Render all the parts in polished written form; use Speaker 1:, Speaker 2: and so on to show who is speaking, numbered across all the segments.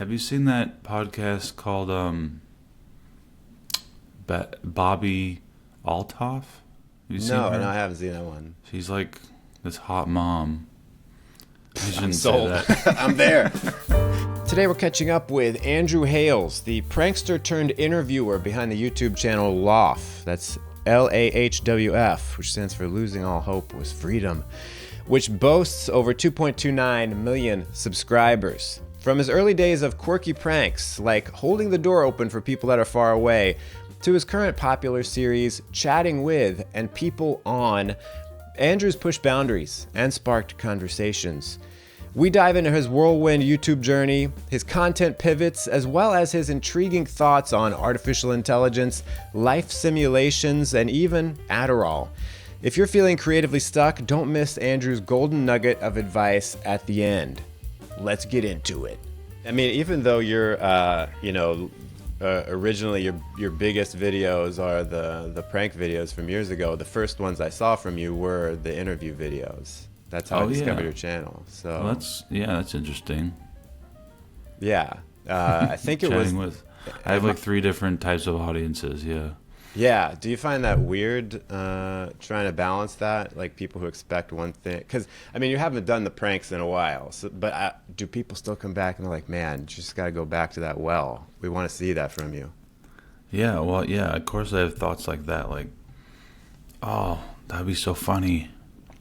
Speaker 1: Have you seen that podcast called Bobby Altoff? Have you seen her?
Speaker 2: No, I haven't seen that one.
Speaker 1: She's like this hot mom. I shouldn't
Speaker 2: sold.
Speaker 1: say that.
Speaker 2: I'm there. Today we're catching up with Andrew Hales, the prankster turned interviewer behind the YouTube channel LAHWF. That's LAHWF, which stands for Losing All Hope Was Freedom, which boasts over 2.29 million subscribers. From his early days of quirky pranks, like holding the door open for people that are far away, to his current popular series, Chatting With and People On, Andrew's pushed boundaries and sparked conversations. We dive into his whirlwind YouTube journey, his content pivots, as well as his intriguing thoughts on artificial intelligence, life simulations, and even Adderall. If you're feeling creatively stuck, don't miss Andrew's golden nugget of advice at the end. Let's get into it. I mean, even though you're, originally your biggest videos are the prank videos from years ago, the first ones I saw from you were the interview videos. That's how I discovered your channel. So
Speaker 1: well, that's interesting.
Speaker 2: Yeah, I think it was.
Speaker 1: I have like 3 different types of audiences. Yeah.
Speaker 2: Yeah. Do you find that weird trying to balance that? Like people who expect one thing, because I mean you haven't done the pranks in a while. So, but do people still come back and they're like, man, you just got to go back to that well. We want to see that from you.
Speaker 1: Yeah. Well, yeah. Of course, I have thoughts like that. Like, oh, that'd be so funny.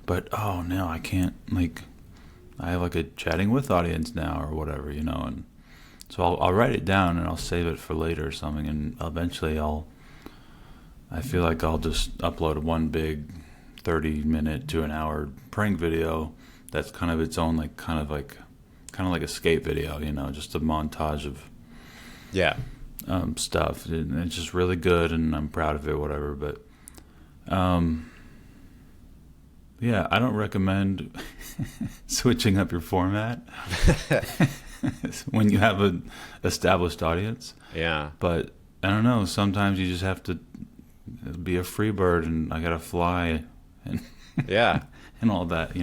Speaker 1: But, oh, no, I can't, like, I have, like, a chatting with audience now or whatever, and so I'll write it down and I'll save it for later or something, and eventually I feel like I'll just upload one big 30-minute to an hour prank video that's kind of its own, like, kind of like escape video, just a montage of stuff, and it's just really good, and I'm proud of it, whatever, but, yeah, I don't recommend switching up your format when you have an established audience.
Speaker 2: Yeah.
Speaker 1: But I don't know, sometimes you just have to be a free bird, and I gotta fly and and all that,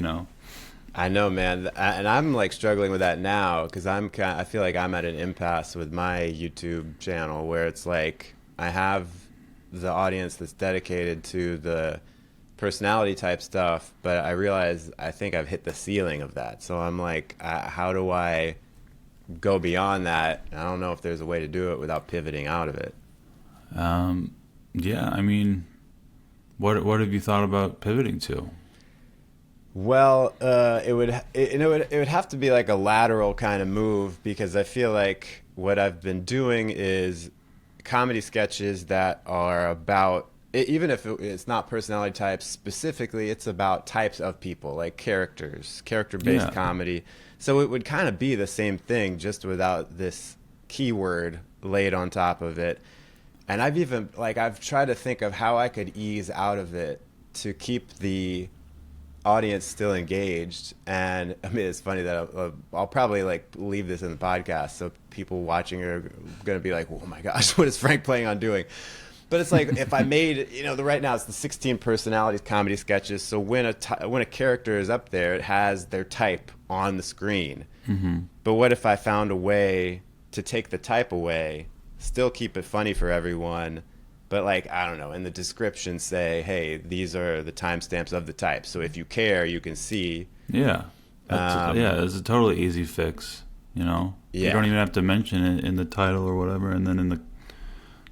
Speaker 2: I know, man, and I'm like struggling with that now because I feel like I'm at an impasse with my YouTube channel where it's like I have the audience that's dedicated to the personality type stuff, but I realize I think I've hit the ceiling of that. So I'm like, how do I go beyond that? I don't know if there's a way to do it without pivoting out of it.
Speaker 1: Yeah, I mean, what have you thought about pivoting to?
Speaker 2: Well, it would have to be like a lateral kind of move, because I feel like what I've been doing is comedy sketches that are about, even if it's not personality types specifically, it's about types of people, like character-based comedy. So it would kind of be the same thing, just without this keyword laid on top of it. And I've tried to think of how I could ease out of it to keep the audience still engaged. And I mean, it's funny that I'll probably like leave this in the podcast, so people watching are going to be like, oh my gosh, what is Frank planning on doing? But it's like, if I made, right now it's the 16 personalities comedy sketches. So when a character is up there, it has their type on the screen.
Speaker 1: Mm-hmm.
Speaker 2: But what if I found a way to take the type away, still keep it funny for everyone, but like, I don't know, in the description say, hey, these are the timestamps of the type. So if you care, you can see.
Speaker 1: Yeah. It's a totally easy fix,
Speaker 2: Yeah.
Speaker 1: You don't even have to mention it in the title or whatever, and then in the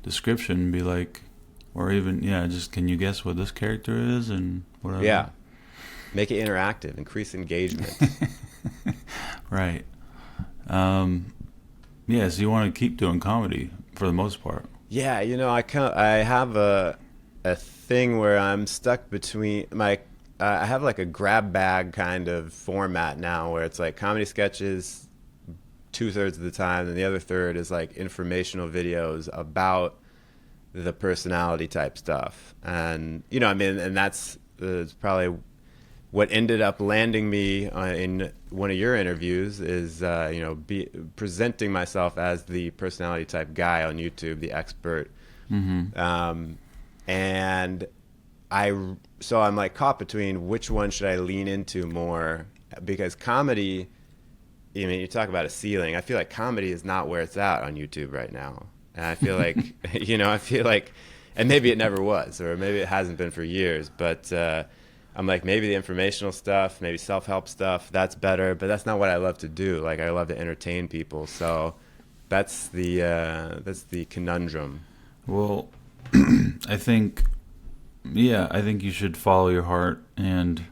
Speaker 1: description be like, or even just, can you guess what this character is and whatever.
Speaker 2: Yeah, make it interactive, increase engagement.
Speaker 1: Right. So you want to keep doing comedy for the most part.
Speaker 2: Yeah, I have a thing where I'm stuck between I have like a grab bag kind of format now, where it's like comedy sketches 2/3 of the time, and the other third is like informational videos about the personality type stuff. And and that's probably what ended up landing me in one of your interviews is presenting myself as the personality type guy on YouTube, the expert.
Speaker 1: Mm-hmm.
Speaker 2: And I'm like caught between which one should I lean into more, because comedy I mean, you talk about a ceiling. I feel like comedy is not where it's at on YouTube right now. And I feel like, I feel like, and maybe it never was, or maybe it hasn't been for years, but I'm like, maybe the informational stuff, maybe self-help stuff, that's better, but that's not what I love to do. Like, I love to entertain people. So that's the conundrum.
Speaker 1: Well, I think, I think you should follow your heart, and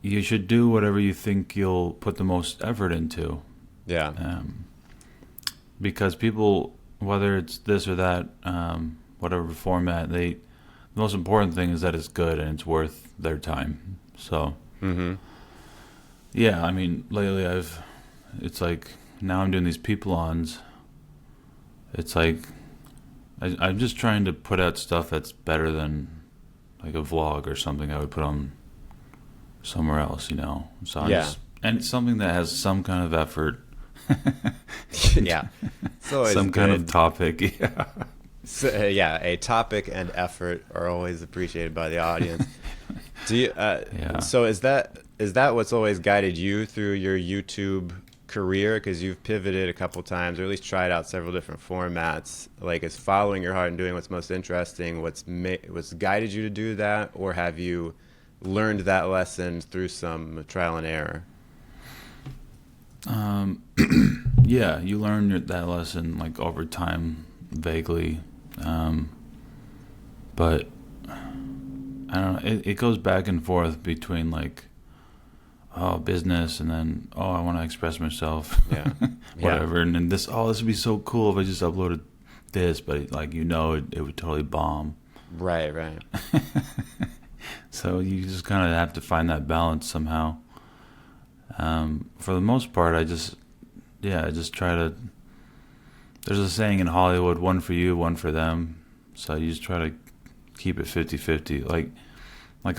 Speaker 1: you should do whatever you think you'll put the most effort into.
Speaker 2: Yeah.
Speaker 1: Because people, whether it's this or that, whatever format, the most important thing is that it's good and it's worth their time. So, yeah, I mean, lately it's like, now I'm doing these people-ons. It's like, I'm just trying to put out stuff that's better than like a vlog or something I would put on somewhere else, So and it's something that has some kind of effort.
Speaker 2: Yeah. So
Speaker 1: some kind of topic. Yeah.
Speaker 2: So, a topic and effort are always appreciated by the audience. Do you? So is that what's always guided you through your YouTube career? Because you've pivoted a couple times, or at least tried out several different formats. Like, is following your heart and doing what's most interesting what's guided you to do that, or have you learned that lesson through some trial and error?
Speaker 1: Yeah, you learn that lesson like over time, vaguely, but I don't know. It goes back and forth between like, business, and then I want to express myself, whatever, and then this would be so cool if I just uploaded this, but it would totally bomb.
Speaker 2: Right.
Speaker 1: So you just kind of have to find that balance somehow. For the most part, I just try to. There's a saying in Hollywood: one for you, one for them. So you just try to keep it 50-50. Like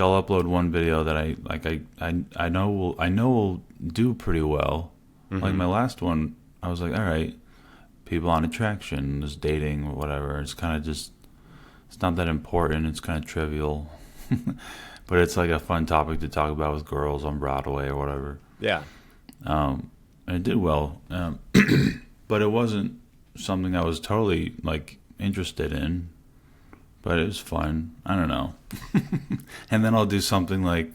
Speaker 1: I'll upload one video that I know will do pretty well. Like my last one, I was like, all right, people on attraction, just dating or whatever. It's kind of just, it's not that important. It's kind of trivial, but it's like a fun topic to talk about with girls on Broadway or whatever.
Speaker 2: Yeah.
Speaker 1: And it did well, but it wasn't something I was totally like interested in. But it was fun. I don't know. And then I'll do something like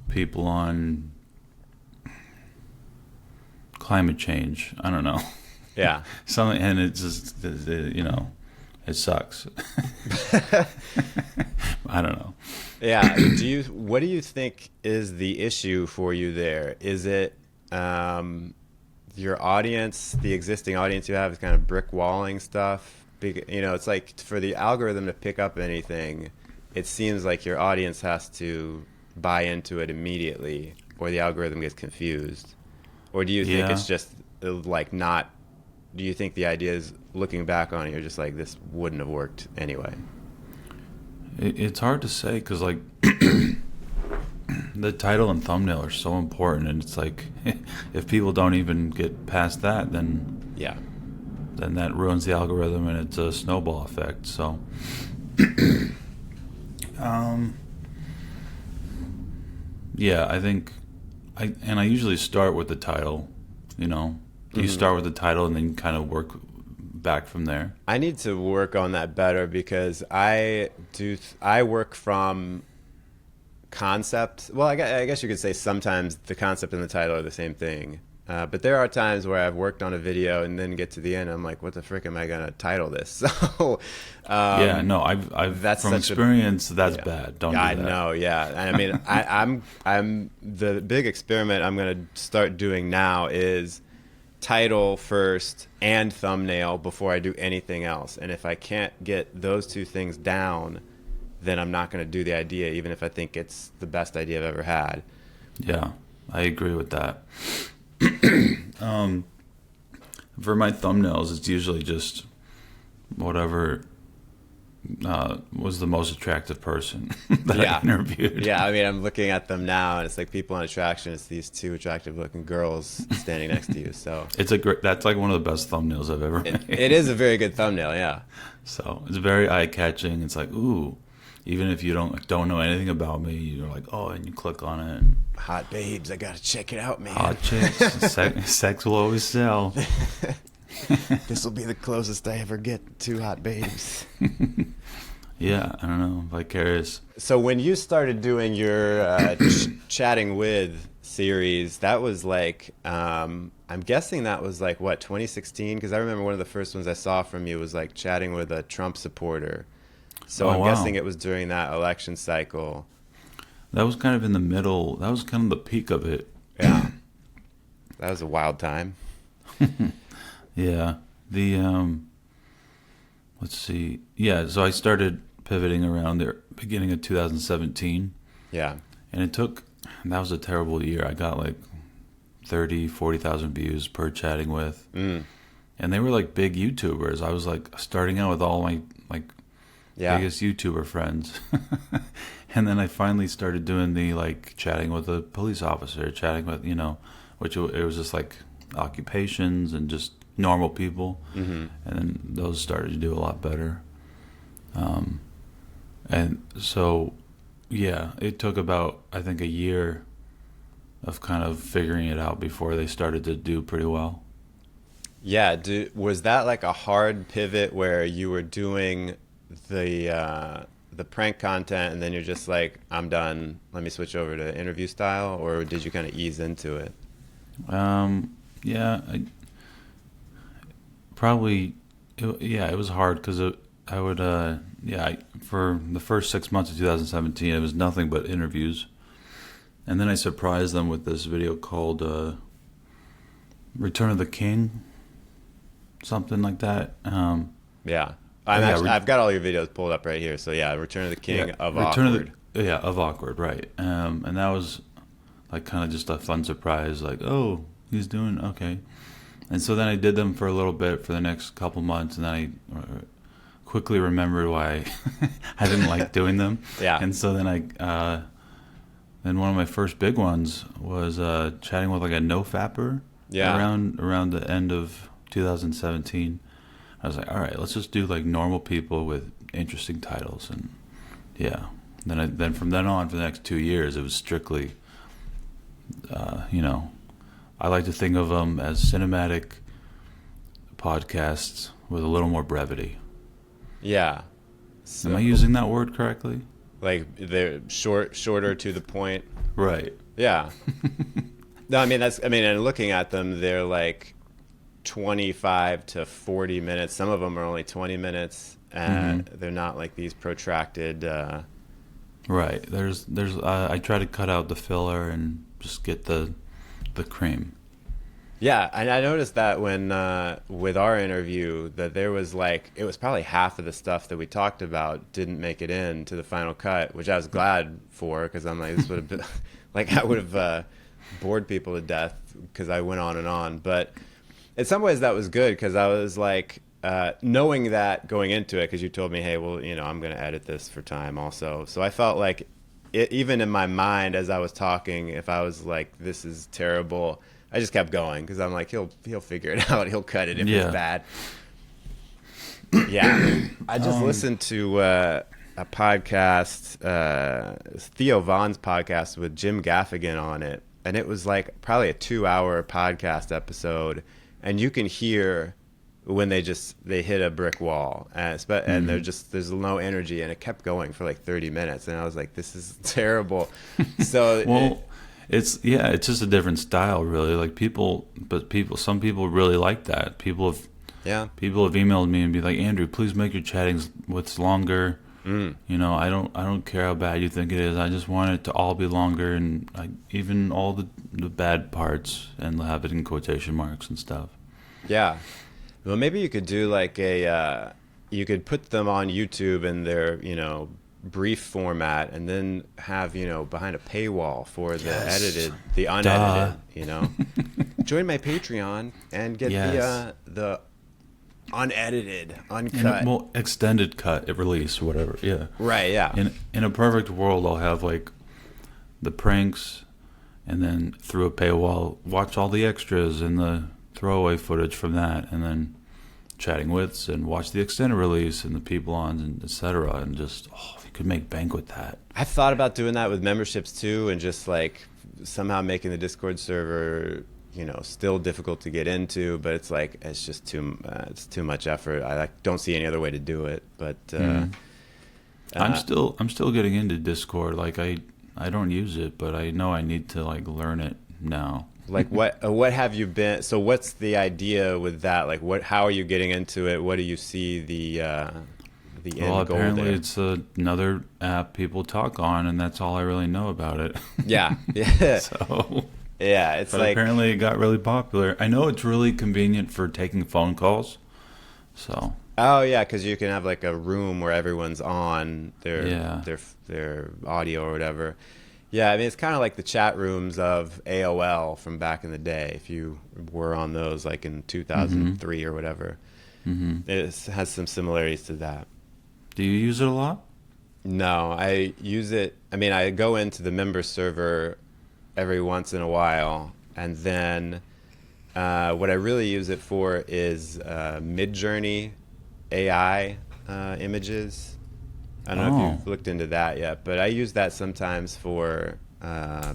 Speaker 1: people on climate change. I don't know.
Speaker 2: Yeah.
Speaker 1: Something, and it just, it sucks. I don't know.
Speaker 2: Yeah. What do you think is the issue for you there? Is it your audience, the existing audience you have, is kind of brick walling stuff? It's like for the algorithm to pick up anything, it seems like your audience has to buy into it immediately, or the algorithm gets confused. Or do you think it's just like not? Do you think the idea is, looking back on it, you're just like, this wouldn't have worked anyway?
Speaker 1: It's hard to say, because like the title and thumbnail are so important, and it's like if people don't even get past that, then then that ruins the algorithm, and it's a snowball effect. So, I think I usually start with the title. You start with the title and then kind of work back from there.
Speaker 2: I need to work on that better, because I work from concept. Well, I guess you could say sometimes the concept and the title are the same thing. But there are times where I've worked on a video and then get to the end, I'm like, what the frick am I going to title this? So,
Speaker 1: I've
Speaker 2: that's
Speaker 1: from experience, that's bad. Don't do that.
Speaker 2: I know, yeah. And I mean, I'm the big experiment I'm going to start doing now is title first and thumbnail before I do anything else. And if I can't get those two things down, then I'm not going to do the idea, even if I think it's the best idea I've ever had.
Speaker 1: Yeah, I agree with that. For my thumbnails, it's usually just whatever was the most attractive person that I interviewed.
Speaker 2: Yeah, I mean, I'm looking at them now, and it's like people on attraction. It's these two attractive-looking girls standing next to you. So
Speaker 1: that's like one of the best thumbnails I've ever made.
Speaker 2: It is a very good thumbnail, yeah.
Speaker 1: So it's very eye-catching. It's like, ooh, even if you don't know anything about me, you're like, oh, and you click on it. And
Speaker 2: hot babes, I gotta check it out, man.
Speaker 1: hot chicks, sex will always sell.
Speaker 2: This will be the closest I ever get to hot babes.
Speaker 1: Yeah, I don't know, vicarious.
Speaker 2: So when you started doing your chatting with series, that was like, I'm guessing that was like, what, 2016? Because I remember one of the first ones I saw from you was like chatting with a Trump supporter. So I'm guessing it was during that election cycle.
Speaker 1: That was kind of in the middle. That was kind of the peak of it.
Speaker 2: Yeah. That was a wild time.
Speaker 1: Yeah. Let's see. Yeah, so I started pivoting around the beginning of 2017.
Speaker 2: Yeah.
Speaker 1: And that was a terrible year. I got like 40,000 views per chatting with. And they were like big YouTubers. I was like starting out with all my biggest YouTuber friends. And then I finally started doing the like chatting with a police officer, chatting with, which it was just like occupations and just normal people. And then those started to do a lot better. And so, yeah, it took about, I think, a year of kind of figuring it out before they started to do pretty well.
Speaker 2: Yeah. Was that like a hard pivot where you were doing the prank content and then you're just like, I'm done, let me switch over to interview style? Or did you kind of ease into it?
Speaker 1: Yeah, it was hard because I would, for the first 6 months of 2017, it was nothing but interviews. And then I surprised them with this video called Return of the King, something like that.
Speaker 2: Yeah. I've got all your videos pulled up right here. So, yeah, Return of the King of Awkward.
Speaker 1: Of Awkward, right. And that was like kind of just a fun surprise, like, oh, he's doing okay. And so then I did them for a little bit for the next couple months, and then I quickly remembered why I didn't like doing them.
Speaker 2: Yeah.
Speaker 1: And so then then one of my first big ones was chatting with like a no-fapper.
Speaker 2: Yeah.
Speaker 1: Around the end of 2017. I was like, all right, let's just do like normal people with interesting titles, and yeah. Then from then on for the next 2 years, it was strictly, I like to think of them as cinematic podcasts with a little more brevity.
Speaker 2: Yeah. So,
Speaker 1: am I using that word correctly?
Speaker 2: Like they're shorter to the point.
Speaker 1: Right.
Speaker 2: Yeah. No, and looking at them, they're like 25 to 40 minutes. Some of them are only 20 minutes, and they're not like these protracted.
Speaker 1: Right. I try to cut out the filler and just get the cream.
Speaker 2: Yeah, and I noticed that when with our interview that there was like, it was probably half of the stuff that we talked about didn't make it into the final cut, which I was glad for, because I'm like, this would have been like, I would have bored people to death because I went on and on. But in some ways that was good, because I was like, knowing that going into it, because you told me, hey, well, I'm going to edit this for time also. So I felt like even in my mind as I was talking, if I was like, this is terrible, I just kept going, because I'm like, he'll figure it out. He'll cut it if it's bad. Yeah. I just listened to a podcast, Theo Vaughn's podcast with Jim Gaffigan on it. And it was like probably a 2-hour podcast episode. And you can hear when they hit a brick wall, and there's no energy, and it kept going for like 30 minutes, and I was like, this is terrible. So
Speaker 1: it's just a different style, really. Like some people really like that. People have emailed me and be like, Andrew, please make your chattings what's longer. I don't care how bad you think it is. I just want it to all be longer, and even all the bad parts, and have it in quotation marks and stuff.
Speaker 2: Yeah. Well, maybe you could do like you could put them on YouTube in their, brief format, and then have, behind a paywall for the unedited, Join my Patreon and get the unedited, uncut.
Speaker 1: Extended cut, release, whatever. Yeah.
Speaker 2: Right, yeah.
Speaker 1: In a perfect world, I'll have like the pranks, and then through a paywall, watch all the extras and the throwaway footage from that, and then chatting withs, and watch the extended release and the people on, and etc. And just, if you could make bank with that.
Speaker 2: I've thought about doing that with memberships too, and just like somehow making the Discord server, still difficult to get into, but it's like it's just it's too much effort. I don't see any other way to do it. But
Speaker 1: I'm still getting into Discord. Like I don't use it, but I know I need to like learn it now.
Speaker 2: Like what have you been? So what's the idea with that? Like how are you getting into it? What do you see the end goal
Speaker 1: apparently
Speaker 2: there?
Speaker 1: it's another app people talk on, and that's all I really know about it.
Speaker 2: Yeah.
Speaker 1: So
Speaker 2: yeah, it's
Speaker 1: but
Speaker 2: like
Speaker 1: apparently it got really popular. I know it's really convenient for taking phone calls. So
Speaker 2: oh yeah, because you can have like a room where everyone's on their audio or whatever. Yeah, I mean, it's kind of like the chat rooms of AOL from back in the day, if you were on those like in 2003 or whatever. It has some similarities to that.
Speaker 1: Do you use it a lot?
Speaker 2: No, I use it. I mean, I go into the member server every once in a while, and then what I really use it for is Midjourney AI images. I don't know if you've looked into that yet, but I use that sometimes for, I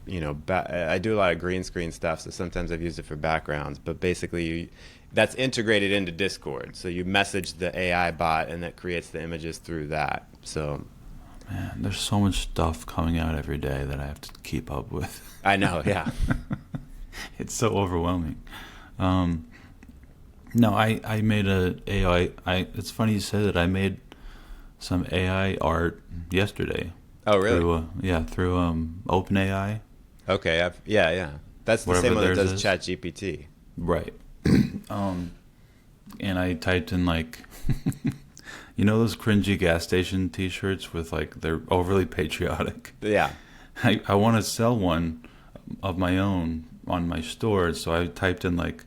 Speaker 2: do a lot of green screen stuff, so sometimes I've used it for backgrounds. But basically, that's integrated into Discord. So you message the AI bot, and that creates the images through that. So,
Speaker 1: man, there's so much stuff coming out every day that I have to keep up with.
Speaker 2: I know, yeah.
Speaker 1: It's so overwhelming. No, I made a AI. It's funny you say that. I made some AI art yesterday.
Speaker 2: Oh, really?
Speaker 1: Through OpenAI.
Speaker 2: Okay, yeah. That's the
Speaker 1: Whatever
Speaker 2: same one that
Speaker 1: theirs
Speaker 2: does
Speaker 1: is.
Speaker 2: ChatGPT.
Speaker 1: Right. And I typed in like, those cringy gas station T-shirts with like they're overly patriotic.
Speaker 2: Yeah.
Speaker 1: I want to sell one of my own on my store, so I typed in like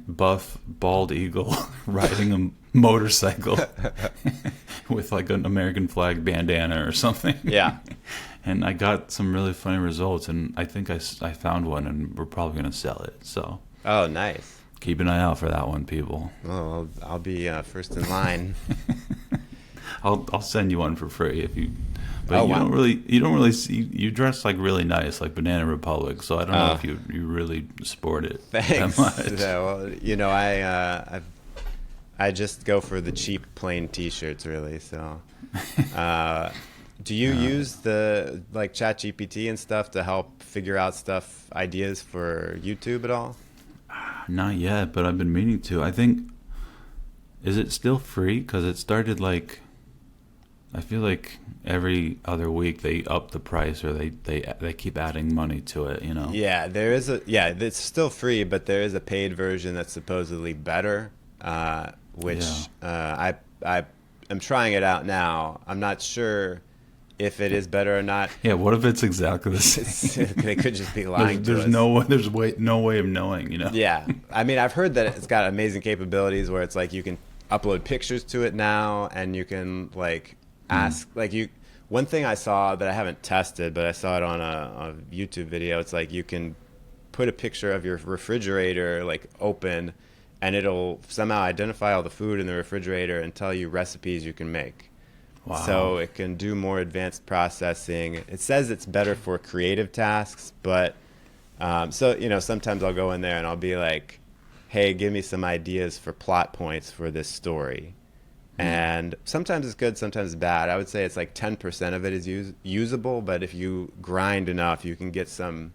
Speaker 1: buff bald eagle riding a motorcycle with like an American flag bandana or something.
Speaker 2: Yeah.
Speaker 1: And I got some really funny results, and I think I found one, and we're probably going to sell it. So
Speaker 2: Oh, nice.
Speaker 1: keep an eye out for that one, people.
Speaker 2: Oh, I'll be first in line.
Speaker 1: I'll send you one for free if you. But
Speaker 2: Oh,
Speaker 1: you
Speaker 2: wow.
Speaker 1: don't really see. You dress like really nice, like Banana Republic. So I don't know if you really sport it
Speaker 2: Thanks.
Speaker 1: that much.
Speaker 2: Well, I just go for the cheap plain T-shirts, really. So, do you use the like ChatGPT and stuff to help figure out ideas for YouTube at all?
Speaker 1: Not yet, but I've been meaning to. I think, is it still free? Because it started like, I feel like every other week they up the price, or they keep adding money to it.
Speaker 2: Yeah, it's still free, but there is a paid version that's supposedly better, which I am trying it out now. I'm not sure if it is better or not.
Speaker 1: Yeah, what if it's exactly the same?
Speaker 2: They could just be lying to us.
Speaker 1: There's no way of knowing.
Speaker 2: Yeah, I mean, I've heard that it's got amazing capabilities where it's like you can upload pictures to it now, and you can like ask one thing I saw that I haven't tested, but I saw it on a YouTube video. It's like you can put a picture of your refrigerator like open, and it'll somehow identify all the food in the refrigerator and tell you recipes you can make.
Speaker 1: Wow.
Speaker 2: So it can do more advanced processing. It says it's better for creative tasks, but sometimes I'll go in there and I'll be like, hey, give me some ideas for plot points for this story. And sometimes it's good, sometimes it's bad. I would say it's like 10% of it is usable, but if you grind enough, you can get some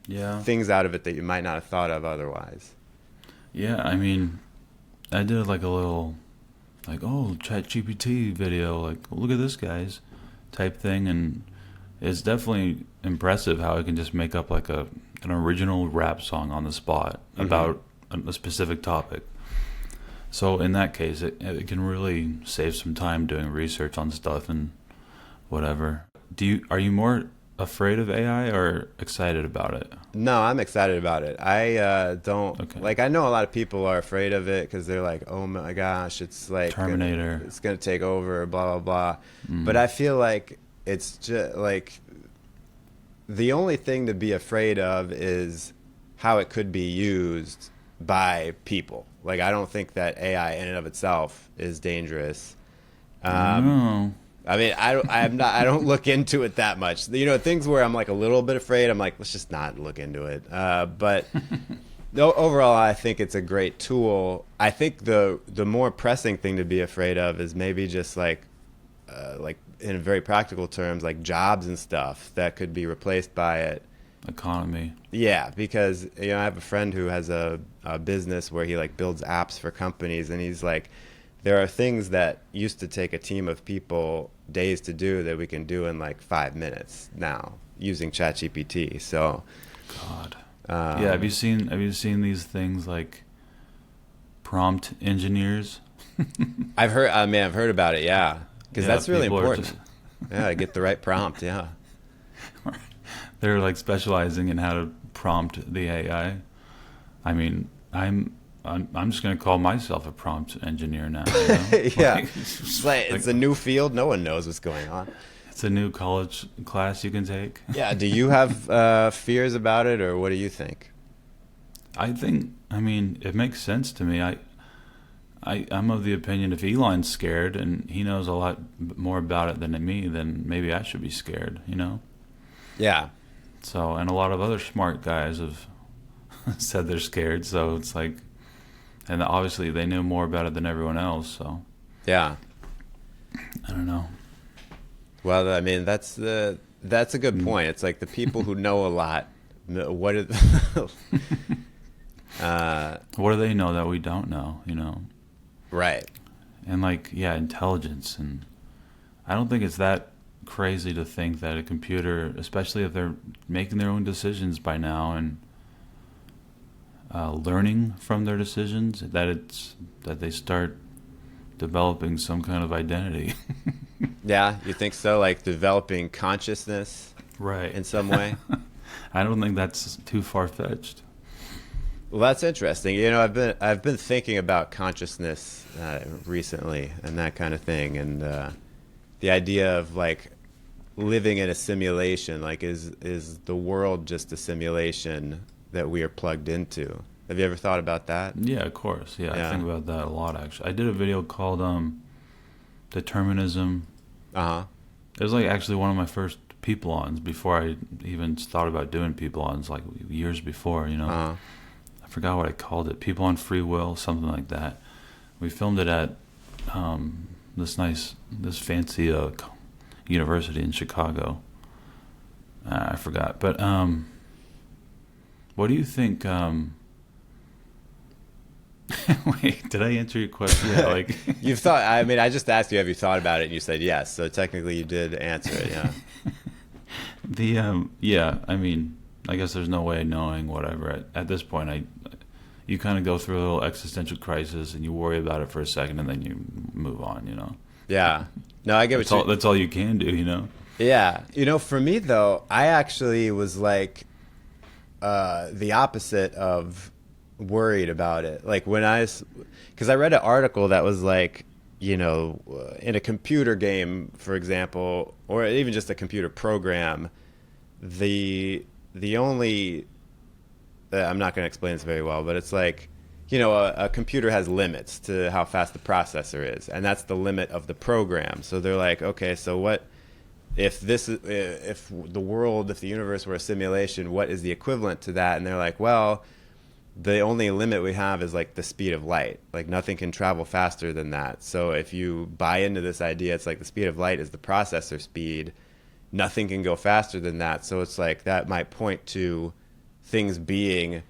Speaker 2: things out of it that you might not have thought of otherwise.
Speaker 1: Yeah, I mean, I did like a little, like, ChatGPT video, like, look at this, guys, type thing, and it's definitely impressive how it can just make up like an original rap song on the spot about a specific topic. So in that case, it can really save some time doing research on stuff and whatever. Are you more afraid of AI or excited about it?
Speaker 2: No, I'm excited about it. I don't
Speaker 1: Okay.
Speaker 2: I know a lot of people are afraid of it because they're like, oh my gosh, it's like
Speaker 1: Terminator.
Speaker 2: it's gonna take over, blah blah blah. But I feel like it's just like the only thing to be afraid of is how it could be used by people. Like, I don't think that AI in and of itself is dangerous.
Speaker 1: No.
Speaker 2: I mean, I don't look into it that much. You know, things where I'm like a little bit afraid, I'm like, let's just not look into it. But no, overall, I think it's a great tool. I think the more pressing thing to be afraid of is maybe just like in very practical terms, like jobs and stuff that could be replaced by it.
Speaker 1: Economy.
Speaker 2: Yeah, because you know I have a friend who has a business where he like builds apps for companies, and he's like, there are things that used to take a team of people days to do that we can do in like 5 minutes now using ChatGPT. So,
Speaker 1: God. Yeah, have you seen these things like prompt engineers?
Speaker 2: I've heard. I mean, I've heard about it. Yeah, because
Speaker 1: Yeah,
Speaker 2: that's really
Speaker 1: people are
Speaker 2: important.
Speaker 1: just-
Speaker 2: Yeah, get the right prompt. Yeah.
Speaker 1: They're like specializing in how to prompt the AI. I mean, I'm just gonna call myself a prompt engineer now. You know?
Speaker 2: Yeah. It's a new field. No one knows what's going on.
Speaker 1: It's a new college class you can take.
Speaker 2: Yeah. Do you have fears about it, or what do you think?
Speaker 1: I mean, it makes sense to me. I'm of the opinion if Elon's scared and he knows a lot more about it than me, then maybe I should be scared, you know?
Speaker 2: Yeah.
Speaker 1: So, and a lot of other smart guys have said they're scared, so it's like, and obviously they know more about it than everyone else, so
Speaker 2: Yeah.
Speaker 1: I don't know.
Speaker 2: Well, I mean, that's a good point. It's like the people who know a lot, what are
Speaker 1: What do they know that we don't know, you know?
Speaker 2: right.
Speaker 1: And like, yeah, intelligence. And I don't think it's that crazy to think that a computer, especially if they're making their own decisions by now and learning from their decisions, that they start developing some kind of identity.
Speaker 2: Yeah, you think so? Like developing consciousness
Speaker 1: Right.
Speaker 2: in some way?
Speaker 1: I don't think that's too far-fetched.
Speaker 2: Well, that's interesting. You know, I've been thinking about consciousness recently and that kind of thing, and the idea of like living in a simulation. Like, is the world just a simulation that we are plugged into? Have you ever thought about that?
Speaker 1: Yeah, of course. Yeah,
Speaker 2: Yeah.
Speaker 1: I think about that a lot, actually. I did a video called Determinism.
Speaker 2: Uh-huh.
Speaker 1: It was like actually one of my first people-ons before I even thought about doing people-ons, like years before, you know.
Speaker 2: Uh-huh.
Speaker 1: I forgot what I called it. People on Free Will, something like that. We filmed it at this fancy university in Chicago. I forgot. But what do you think... Wait, did I answer your question? Yeah, like
Speaker 2: You've thought, I mean, I just asked you, have you thought about it? And you said yes. So technically you did answer it, yeah.
Speaker 1: yeah, I mean, I guess there's no way of knowing whatever. At this point, you kind of go through a little existential crisis and you worry about it for a second and then you move on, you know.
Speaker 2: Yeah. No, I get what you...
Speaker 1: That's all you can do, you know.
Speaker 2: Yeah. You know, for me, though, I actually was like the opposite of worried about it. Like because I read an article that was like, you know, in a computer game, for example, or even just a computer program, the only... I'm not going to explain this very well, but it's like, you know, a computer has limits to how fast the processor is, and that's the limit of the program. So they're like, okay, so what if if the universe were a simulation, what is the equivalent to that? And they're like, well, the only limit we have is like the speed of light. Like nothing can travel faster than that. So if you buy into this idea, it's like the speed of light is the processor speed. Nothing can go faster than that. So it's like that might point to things being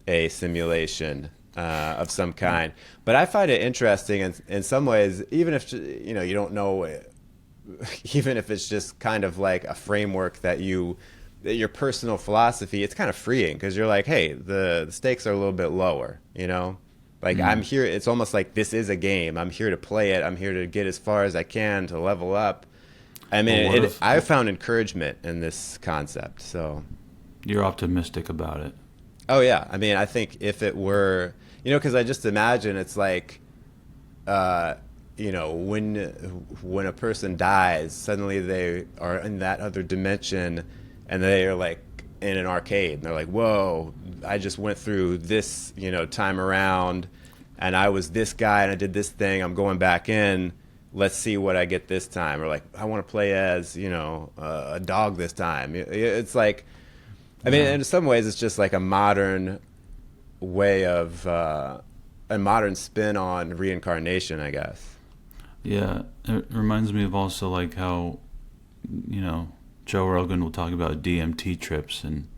Speaker 2: a simulation of some kind. But I find it interesting in some ways, even if, you know, you don't know, even if it's just kind of like a framework that your personal philosophy, it's kind of freeing because you're like, hey, the stakes are a little bit lower, you know? Like I'm here, it's almost like this is a game. I'm here to play it. I'm here to get as far as I can to level up. I mean, I found encouragement in this concept, so...
Speaker 1: You're optimistic about it.
Speaker 2: Oh, yeah. I mean, I think if it were... You know, because I just imagine it's like, you know, when a person dies, suddenly they are in that other dimension and they are like in an arcade. And they're like, whoa, I just went through this, you know, time around and I was this guy and I did this thing. I'm going back in. let's see what I get this time, or like I want to play as a dog this time. It's like, I mean, in some ways, it's just like a modern way of a modern spin on reincarnation, I guess.
Speaker 1: Yeah, it reminds me of also like how, Joe Rogan will talk about DMT trips, and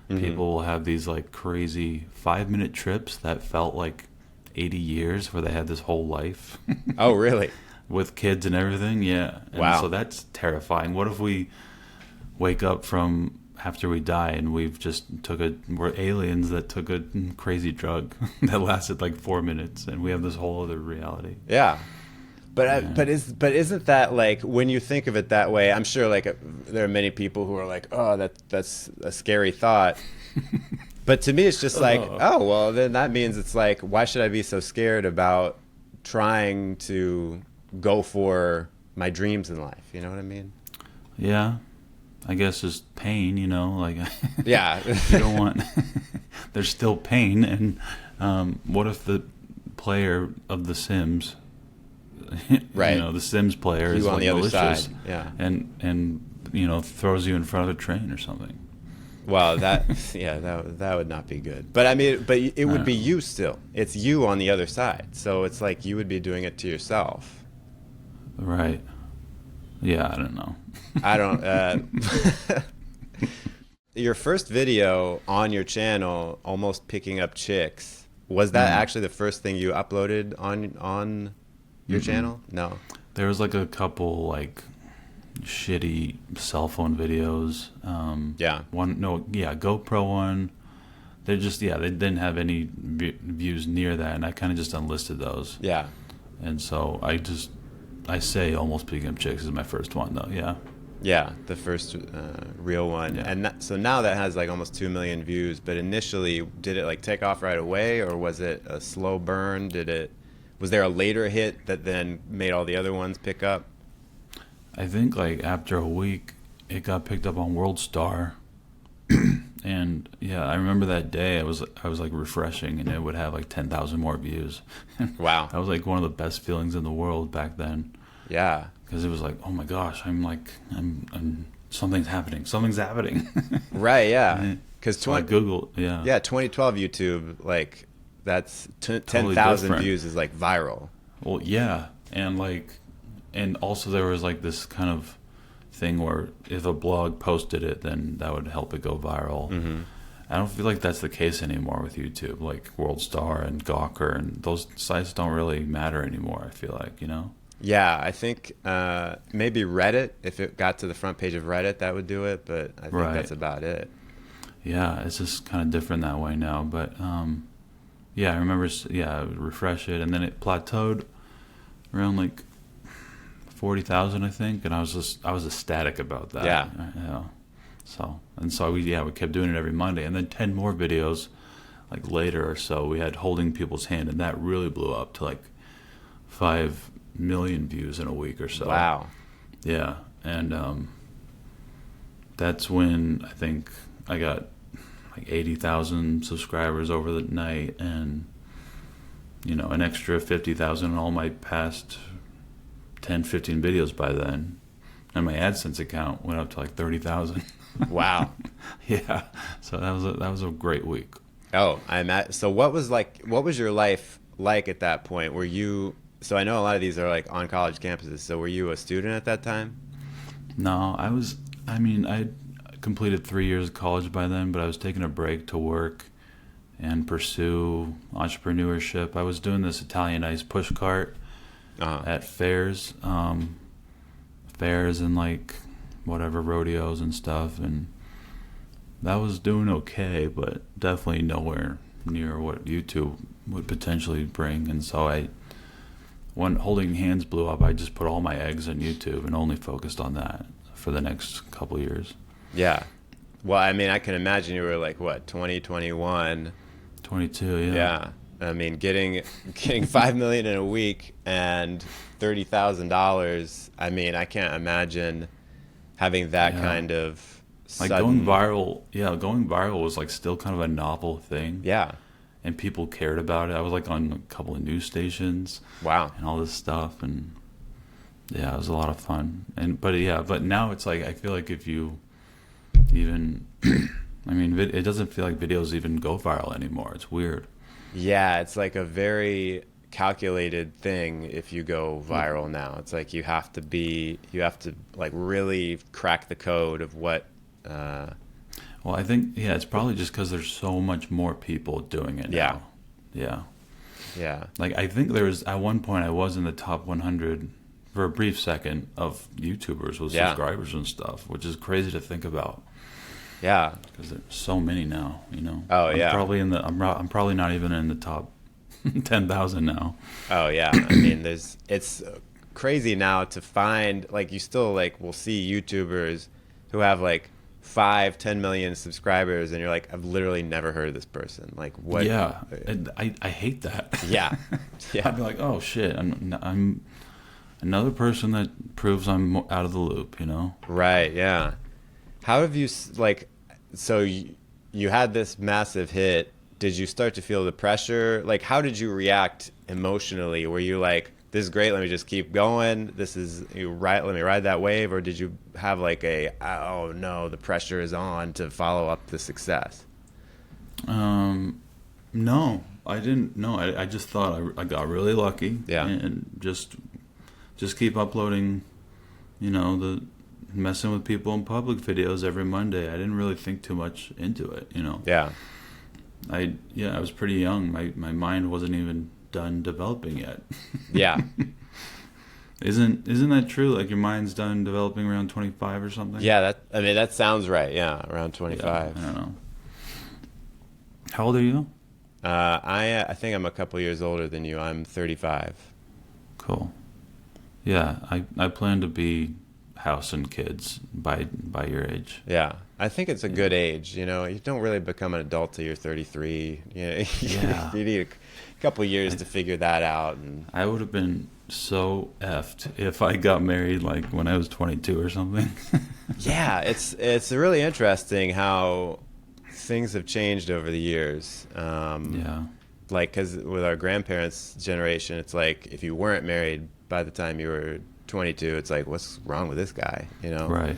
Speaker 1: people will have these like crazy 5-minute trips that felt like 80 years where they had this whole life.
Speaker 2: Oh, really?
Speaker 1: With kids and everything, yeah. And
Speaker 2: wow.
Speaker 1: So that's terrifying. What if we wake up from after we die and we're aliens that took a crazy drug that lasted like 4 minutes, and we have this whole other reality?
Speaker 2: Yeah. But isn't that like, when you think of it that way, I'm sure like there are many people who are like, oh, that's a scary thought. But to me, it's just like, oh, well, then that means it's like, why should I be so scared about trying to go for my dreams in life? You know what I mean?
Speaker 1: Yeah. I guess just pain, like
Speaker 2: yeah.
Speaker 1: You don't want there's still pain. And what if the player of The Sims,
Speaker 2: right,
Speaker 1: the Sims player is
Speaker 2: on
Speaker 1: like
Speaker 2: the other
Speaker 1: malicious,
Speaker 2: side, yeah,
Speaker 1: and throws you in front of a train or something?
Speaker 2: Well, that would not be good. But I mean, but it would be you still. It's you on the other side. So it's like you would be doing it to yourself.
Speaker 1: Right. Yeah, I don't know.
Speaker 2: I don't. Your first video on your channel, almost picking up chicks, was that actually the first thing you uploaded on your channel? No.
Speaker 1: There was like a couple like shitty cell phone videos. GoPro one. They didn't have any views near that, and I kind of just unlisted those.
Speaker 2: Yeah.
Speaker 1: And so I say almost picking up chicks is my first one though. Yeah.
Speaker 2: Yeah, the first real one.
Speaker 1: Yeah.
Speaker 2: And so now that has like almost 2 million views, but initially did it like take off right away, or was it a slow burn? Was there a later hit that then made all the other ones pick up?
Speaker 1: I think like after a week it got picked up on World Star. And yeah, I remember that day I was like refreshing, and it would have like 10,000 more views.
Speaker 2: Wow.
Speaker 1: That was like one of the best feelings in the world back then.
Speaker 2: Yeah.
Speaker 1: Because it was like, oh my gosh, I'm something's happening.
Speaker 2: Right, yeah. Because
Speaker 1: so I Googled,
Speaker 2: yeah, 2012 YouTube, like that's
Speaker 1: Totally
Speaker 2: 10,000
Speaker 1: different.
Speaker 2: views is like viral.
Speaker 1: Well, yeah, and also there was like this kind of thing where if a blog posted it, then that would help it go viral.
Speaker 2: Mm-hmm.
Speaker 1: I don't feel like that's the case anymore with YouTube. Like World Star and Gawker and those sites don't really matter anymore, I feel like,
Speaker 2: Yeah, I think maybe Reddit, if it got to the front page of Reddit, that would do it, but I think that's about it.
Speaker 1: Yeah, it's just kind of different that way now. But I remember, I would refresh it, and then it plateaued around like 40,000, I think, and I was ecstatic about that.
Speaker 2: Yeah.
Speaker 1: So we kept doing it every Monday, and then 10 more videos like later or so we had holding people's hand, and that really blew up to like 5 million views in a week or so.
Speaker 2: Wow.
Speaker 1: Yeah, and that's when I think I got like 80,000 subscribers over the night, and an extra 50,000 on all my past 10-15 videos by then, and my AdSense account went up to like 30,000.
Speaker 2: Wow.
Speaker 1: Yeah, so that was a great week.
Speaker 2: Oh, so what was your life like at that point? So I know a lot of these are like on college campuses, so were you a student at that time?
Speaker 1: No, I completed 3 years of college by then, but I was taking a break to work and pursue entrepreneurship. I was doing this Italian ice push cart at fairs and like whatever rodeos and stuff, and that was doing okay, but definitely nowhere near what YouTube would potentially bring. And so when Holding Hands blew up, I just put all my eggs on YouTube and only focused on that for the next couple of years.
Speaker 2: Yeah. Well, I mean, I can imagine you were like, what, 20, 21?
Speaker 1: 22, yeah.
Speaker 2: Yeah. I mean, getting 5 million in a week and $30,000. I mean, I can't imagine having that kind of
Speaker 1: going viral was like still kind of a novel thing.
Speaker 2: Yeah.
Speaker 1: And people cared about it. I was like on a couple of news stations.
Speaker 2: Wow.
Speaker 1: And all this stuff, and Yeah, it was a lot of fun. But now it's like, I feel like if you even, I mean, it doesn't feel like videos even go viral anymore. It's weird.
Speaker 2: Yeah, it's like a very calculated thing if you go viral now. It's like you have to like really crack the code of what.
Speaker 1: Well, I think, yeah, it's probably just because there's so much more people doing it
Speaker 2: Yeah.
Speaker 1: now. Yeah.
Speaker 2: Yeah.
Speaker 1: Like, I think there was, at one point, I was in the top 100 for a brief second of YouTubers with
Speaker 2: Yeah.
Speaker 1: subscribers and stuff, which is crazy to think about.
Speaker 2: Yeah.
Speaker 1: Because there's so many now, you know.
Speaker 2: Oh, yeah.
Speaker 1: I'm probably not even in the top 10,000 now.
Speaker 2: Oh yeah. I mean, it's crazy now to find, like, you still like will see YouTubers who have like 5-10 million subscribers, and you're like, I've literally never heard of this person. Like, what?
Speaker 1: Yeah, and I hate that.
Speaker 2: Yeah. Yeah.
Speaker 1: I'd be like, oh shit, I'm another person that proves I'm out of the loop, you know.
Speaker 2: Right. Yeah. How have you like? So you had this massive hit. Did you start to feel the pressure? Like, how did you react emotionally? Were you like, this is great, let me just keep going, let me ride that wave? Or did you have like oh no, the pressure is on to follow up the success?
Speaker 1: No, I didn't. No, I just thought I got really lucky.
Speaker 2: Yeah.
Speaker 1: And just keep uploading, you know, the messing with people in public videos every Monday. I didn't really think too much into it, you know.
Speaker 2: Yeah.
Speaker 1: I was pretty young. My mind wasn't even done developing yet.
Speaker 2: Yeah.
Speaker 1: Isn't that true? Like, your mind's done developing around 25 or something?
Speaker 2: Yeah, that sounds right. Yeah, around 25.
Speaker 1: Yeah, I don't know. How old are you?
Speaker 2: I think I'm a couple years older than you. I'm 35.
Speaker 1: Cool. Yeah, I plan to be house and kids by your age.
Speaker 2: Yeah, I think it's a good age. You know, you don't really become an adult till you're 33. You know,
Speaker 1: Yeah.
Speaker 2: you need a couple years to figure that out. And
Speaker 1: I would have been so effed if I got married like when I was 22 or something.
Speaker 2: yeah, it's really interesting how things have changed over the years.
Speaker 1: Yeah.
Speaker 2: Like, because with our grandparents' generation, it's like if you weren't married by the time you were 22, it's like, what's wrong with this guy? You know?
Speaker 1: Right.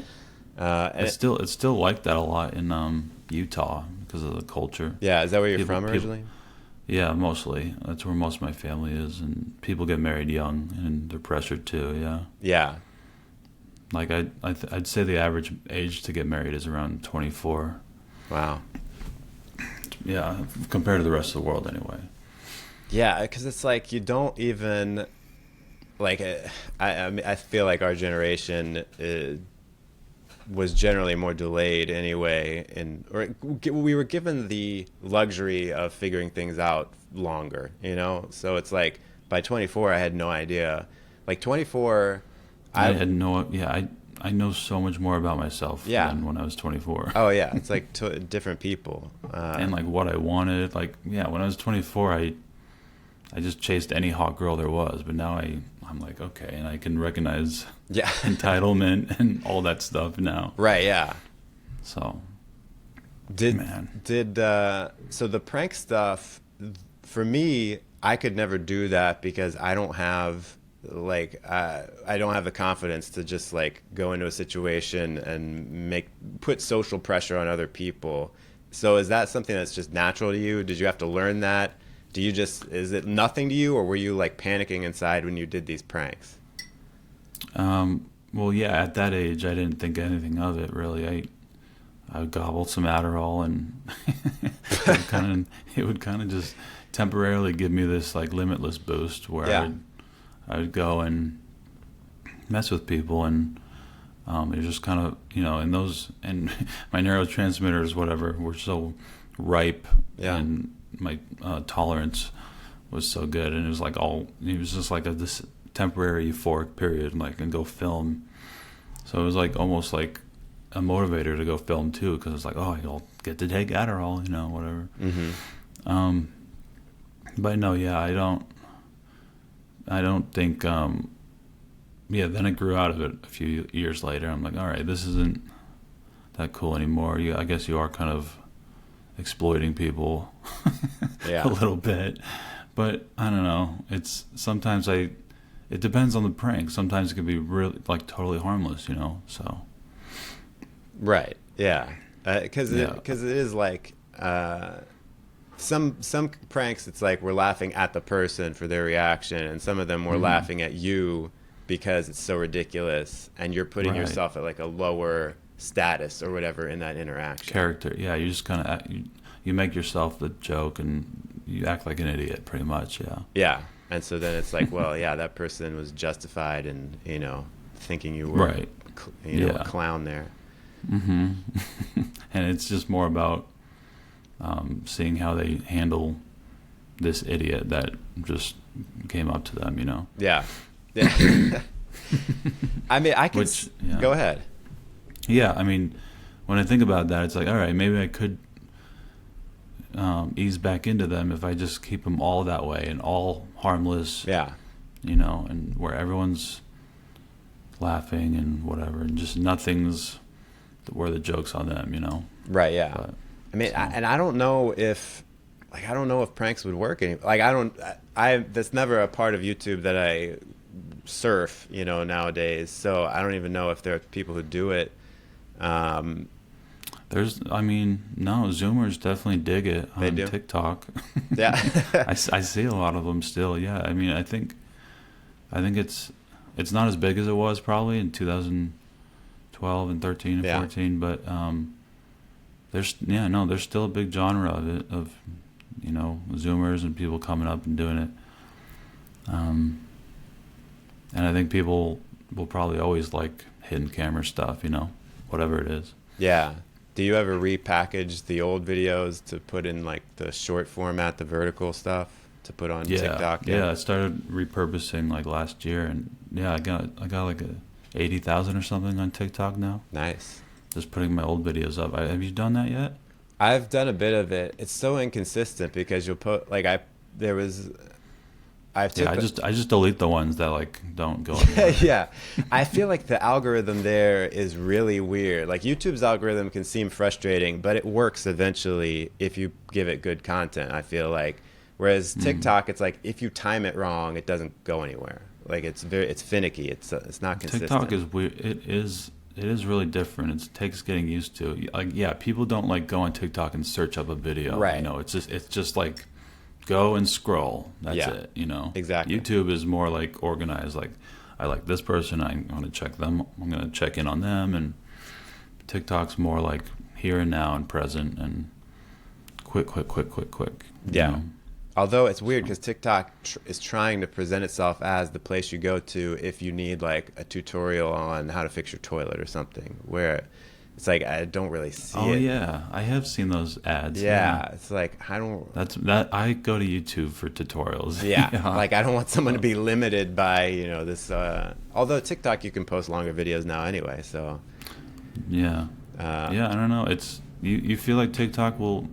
Speaker 2: And
Speaker 1: It's still like that a lot in Utah because of the culture.
Speaker 2: yeah, is that where you're
Speaker 1: People-
Speaker 2: from
Speaker 1: people-
Speaker 2: originally?
Speaker 1: Yeah, mostly. That's where most of my family is, and people get married young, and they're pressured to. Yeah.
Speaker 2: Yeah.
Speaker 1: Like I'd say the average age to get married is around 24.
Speaker 2: Wow.
Speaker 1: Yeah, compared to the rest of the world, anyway.
Speaker 2: Yeah, because it's like you don't even like. I feel like our generation was generally more delayed anyway, or we were given the luxury of figuring things out longer. You know, so it's like by 24, I had no idea. Like 24,
Speaker 1: I had no. Yeah, I know so much more about myself than when I was 24.
Speaker 2: Oh yeah, it's like different people.
Speaker 1: And like what I wanted, like yeah, when I was 24, I just chased any hot girl there was, but now I'm like, okay, and I can recognize entitlement and all that stuff now.
Speaker 2: Right, yeah.
Speaker 1: So
Speaker 2: so the prank stuff, for me, I could never do that because I don't have I don't have the confidence to just like go into a situation and put social pressure on other people. So is that something that's just natural to you? Did you have to learn that? Is it nothing to you, or were you like panicking inside when you did these pranks?
Speaker 1: Well, yeah, at that age, I didn't think anything of it really. I would gobble some Adderall, and it would kind of just temporarily give me this like limitless boost where I would go and mess with people, and it was just kind of, you know, and my neurotransmitters, whatever, were so ripe, and my tolerance was so good, and it was just like this temporary euphoric period, and like, and go film. So it was like almost like a motivator to go film too, because it's like, oh, I'll get to take Adderall, you know, whatever. Mm-hmm. But no, yeah, I don't think. Then I grew out of it a few years later. I'm like, all right, this isn't that cool anymore. I guess you are kind of exploiting people a little bit, but I don't know. It's sometimes it depends on the prank. Sometimes it can be really like totally harmless, you know. So
Speaker 2: Right. Yeah. Because
Speaker 1: yeah,
Speaker 2: it is like some pranks. It's like we're laughing at the person for their reaction, and some of them we're laughing at you because it's so ridiculous, and you're putting
Speaker 1: right.
Speaker 2: yourself at like a lower status or whatever in that interaction.
Speaker 1: Character. Yeah, you just kind of you make yourself the joke and you act like an idiot, pretty much. Yeah.
Speaker 2: Yeah. And so then it's like, well, yeah, that person was justified in, thinking you were,
Speaker 1: Right.
Speaker 2: a clown there.
Speaker 1: Mm-hmm. And it's just more about seeing how they handle this idiot that just came up to them, you know.
Speaker 2: Yeah. Yeah. I mean, I could
Speaker 1: yeah.
Speaker 2: Go ahead.
Speaker 1: Yeah, I mean, when I think about that, it's like, all right, maybe I could ease back into them if I just keep them all that way and all harmless.
Speaker 2: Yeah.
Speaker 1: You know, and where everyone's laughing and whatever, and just nothing's where the joke's on them, you know.
Speaker 2: Right. Yeah.
Speaker 1: But,
Speaker 2: I mean,
Speaker 1: so.
Speaker 2: I don't know if pranks would work like that's never a part of YouTube that I surf, nowadays. So I don't even know if there are people who do it. No,
Speaker 1: Zoomers definitely dig it on TikTok.
Speaker 2: Yeah.
Speaker 1: I see a lot of them still. Yeah, I mean, I think it's not as big as it was probably in 2012 and 13 and 14, but there's still a big genre of it, of Zoomers and people coming up and doing it. And I think people will probably always like hidden camera stuff, whatever it is.
Speaker 2: Yeah. Do you ever repackage the old videos to put in like the short format, the vertical stuff to put on TikTok?
Speaker 1: Yeah, I started repurposing like last year, and I got like 80,000 or something on TikTok now.
Speaker 2: Nice.
Speaker 1: Just putting my old videos up. Have you done that yet?
Speaker 2: I've done a bit of it. It's so inconsistent because you'll put like I
Speaker 1: just delete the ones that like don't go anywhere.
Speaker 2: Yeah. I feel like the algorithm there is really weird. Like YouTube's algorithm can seem frustrating, but it works eventually if you give it good content, I feel like. Whereas TikTok, it's like if you time it wrong, it doesn't go anywhere. Like it's finicky. It's not consistent.
Speaker 1: TikTok is weird. It is really different. It takes getting used to. Like, yeah, people don't like go on TikTok and search up a video.
Speaker 2: Right.
Speaker 1: It's just like go and scroll. That's it.
Speaker 2: Exactly.
Speaker 1: YouTube is more like organized. Like, I like this person. I'm going to check them. I'm going to check in on them. And TikTok's more like here and now and present and quick.
Speaker 2: Yeah. Although it's weird because TikTok is trying to present itself as the place you go to if you need like a tutorial on how to fix your toilet or something, where it's like I don't really see it.
Speaker 1: Oh yeah, I have seen those ads.
Speaker 2: Yeah, it's like I don't.
Speaker 1: I go to YouTube for tutorials.
Speaker 2: Yeah, like I don't want someone to be limited by this. Although TikTok you can post longer videos now anyway, so.
Speaker 1: Yeah. I don't know. It's you feel like TikTok will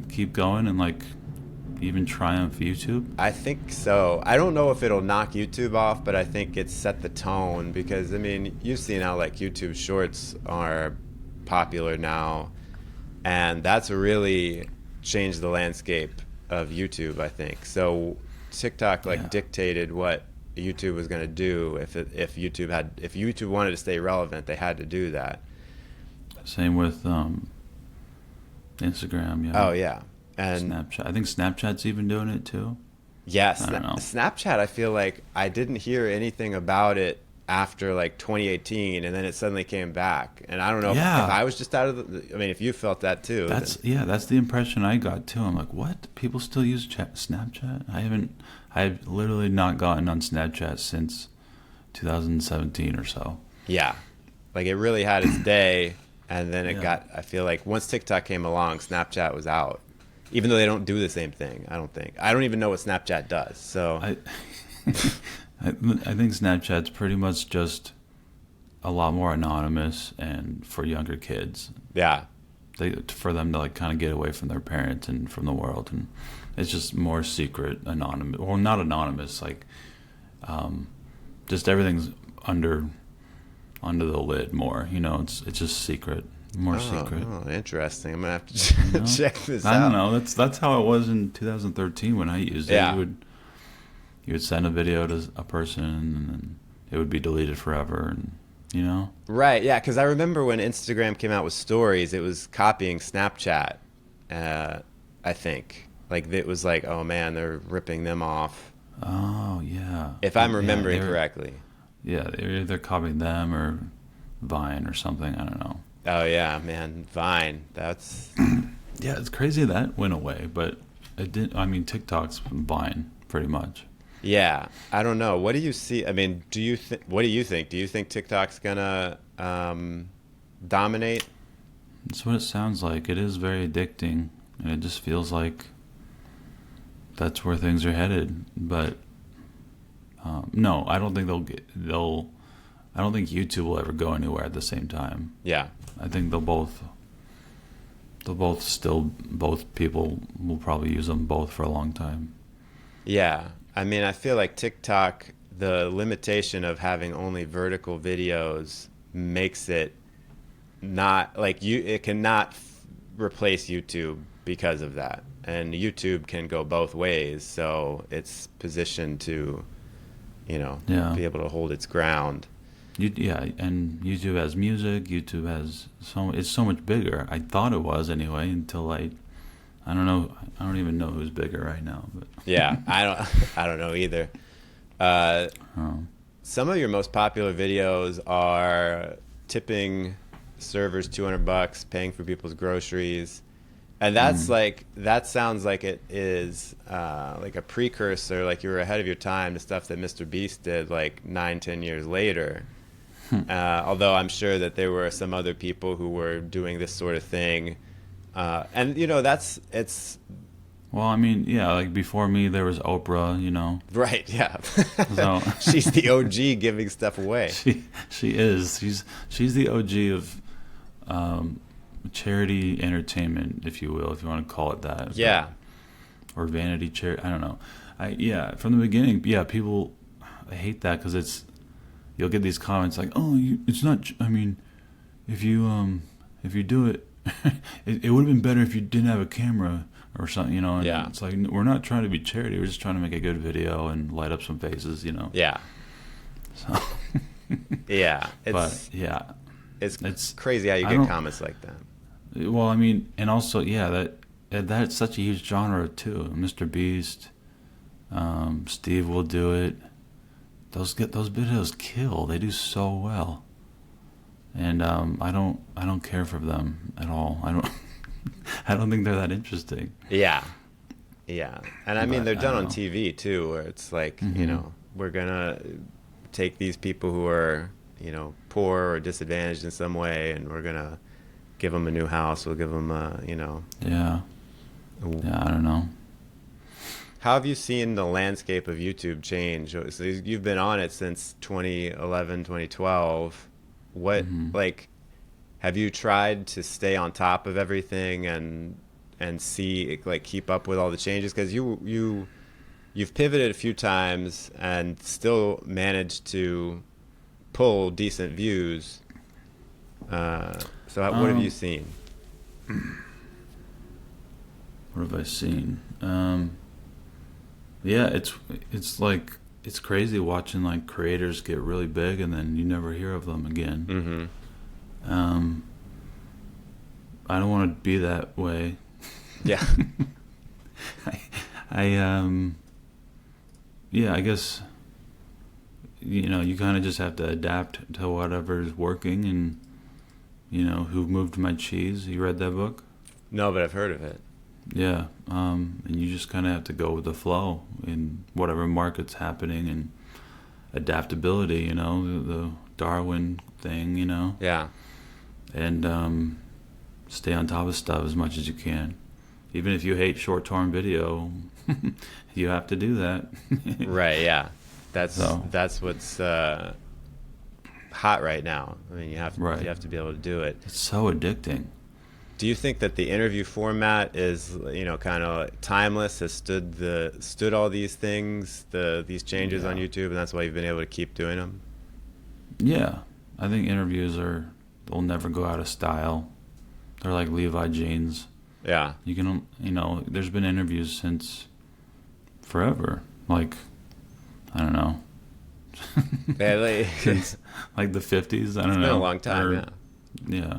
Speaker 1: keep going and like even triumph YouTube?
Speaker 2: I think so. I don't know if it'll knock YouTube off, but I think it's set the tone because I mean you've seen how like YouTube Shorts are popular now, and that's really changed the landscape of YouTube, I think. So TikTok dictated what YouTube was going to do. If YouTube wanted to stay relevant, they had to do that.
Speaker 1: Same with Instagram. Yeah.
Speaker 2: Oh yeah. And
Speaker 1: Snapchat. I think Snapchat's even doing it too.
Speaker 2: Yes.
Speaker 1: I don't know.
Speaker 2: Snapchat, I feel like I didn't hear anything about it after like 2018, and then it suddenly came back. And I don't know if I was just out of the. I mean, if you felt that too.
Speaker 1: That's the impression I got too. I'm like, what? People still use Snapchat? I've literally not gotten on Snapchat since 2017 or so.
Speaker 2: Yeah, like it really had its day, and then it got. I feel like once TikTok came along, Snapchat was out. Even though they don't do the same thing, I don't think. I don't even know what Snapchat does. So
Speaker 1: I think Snapchat's pretty much just a lot more anonymous and for younger kids.
Speaker 2: Yeah.
Speaker 1: For them to like kind of get away from their parents and from the world, and it's just more secret, anonymous, or not anonymous, like just everything's under the lid more. It's just secret. More secret.
Speaker 2: Oh, interesting. I'm gonna have to check this out.
Speaker 1: I don't know. That's how it was in 2013 when I used it.
Speaker 2: Yeah.
Speaker 1: you would send a video to a person and then it would be deleted forever, and you know.
Speaker 2: Right, yeah, because I remember when Instagram came out with stories, it was copying Snapchat, I think. Like, it was like, oh man, they're ripping them off.
Speaker 1: Oh yeah.
Speaker 2: If I'm remembering correctly.
Speaker 1: Yeah, they're either copying them or Vine or something. I don't know.
Speaker 2: Oh yeah, man, Vine. That's
Speaker 1: Yeah, it's crazy that went away, but it did. I mean, TikTok's Vine pretty much.
Speaker 2: yeah. I don't know. What do you see? I mean, what do you think? Do you think TikTok's gonna dominate?
Speaker 1: That's what it sounds like. It is very addicting, and it just feels like that's where things are headed. But no, I don't think they'll. I don't think YouTube will ever go anywhere at the same time.
Speaker 2: Yeah.
Speaker 1: I think both people will probably use them both for a long time.
Speaker 2: Yeah. I mean, I feel like TikTok, the limitation of having only vertical videos makes it not like it cannot replace YouTube because of that. And YouTube can go both ways, so it's positioned to, be able to hold its ground.
Speaker 1: And YouTube has music. YouTube has it's so much bigger. I thought it was anyway until I don't know. I don't even know who's bigger right now. But
Speaker 2: yeah, I don't know either. Some of your most popular videos are tipping servers $200, paying for people's groceries, and that's that sounds like it is like a precursor, like you were ahead of your time to stuff that Mr. Beast did like 9-10 years later. Although I'm sure that there were some other people who were doing this sort of thing. And, it's...
Speaker 1: Well, I mean, yeah, like before me, there was Oprah,
Speaker 2: Right, yeah.
Speaker 1: So
Speaker 2: she's the OG giving stuff away.
Speaker 1: She is. She's the OG of charity entertainment, if you will, if you want to call it that.
Speaker 2: Yeah.
Speaker 1: Or vanity charity. I don't know. From the beginning, people hate that because you'll get these comments like, "Oh, it's not. I mean, if you do it, it would have been better if you didn't have a camera or something, And
Speaker 2: yeah.
Speaker 1: it's like we're not trying to be charity. We're just trying to make a good video and light up some faces,
Speaker 2: Yeah.
Speaker 1: So.
Speaker 2: Yeah. It's crazy how you get comments like that.
Speaker 1: Well, I mean, and also, that's such a huge genre too. Mr. Beast, Steve will do it. Those videos kill. They do so well, and I don't care for them at all. I don't think they're that interesting.
Speaker 2: Yeah, and I mean they're done on TV too, where it's like we're gonna take these people who are poor or disadvantaged in some way, and we're gonna give them a new house. We'll give them
Speaker 1: Yeah, I don't know.
Speaker 2: How have you seen the landscape of YouTube change? So you've been on it since 2011, 2012. What have you tried to stay on top of everything and see keep up with all the changes? Because you've pivoted a few times and still managed to pull decent views. So what have you seen?
Speaker 1: What have I seen? Yeah, it's like it's crazy watching like creators get really big and then you never hear of them again. I don't want to be that way.
Speaker 2: Yeah.
Speaker 1: I guess you kind of just have to adapt to whatever's working, and Who Moved My Cheese. You read that book?
Speaker 2: No, but I've heard of it.
Speaker 1: Yeah, and you just kind of have to go with the flow in whatever market's happening, and adaptability, the Darwin thing,
Speaker 2: Yeah.
Speaker 1: And stay on top of stuff as much as you can. Even if you hate short-term video, you have to do that.
Speaker 2: Right, yeah. That's what's hot right now. I mean, you have to be able to do it.
Speaker 1: It's so addicting.
Speaker 2: Do you think that the interview format is, kind of timeless, has stood all these things, these changes on YouTube, and that's why you've been able to keep doing them?
Speaker 1: Yeah, I think interviews they'll never go out of style. They're like Levi jeans.
Speaker 2: Yeah.
Speaker 1: You can, there's been interviews since forever. Like, I don't know.
Speaker 2: Yeah, like,
Speaker 1: Since like the 50s. I don't
Speaker 2: it's
Speaker 1: know.
Speaker 2: been a long time.
Speaker 1: Or, yeah.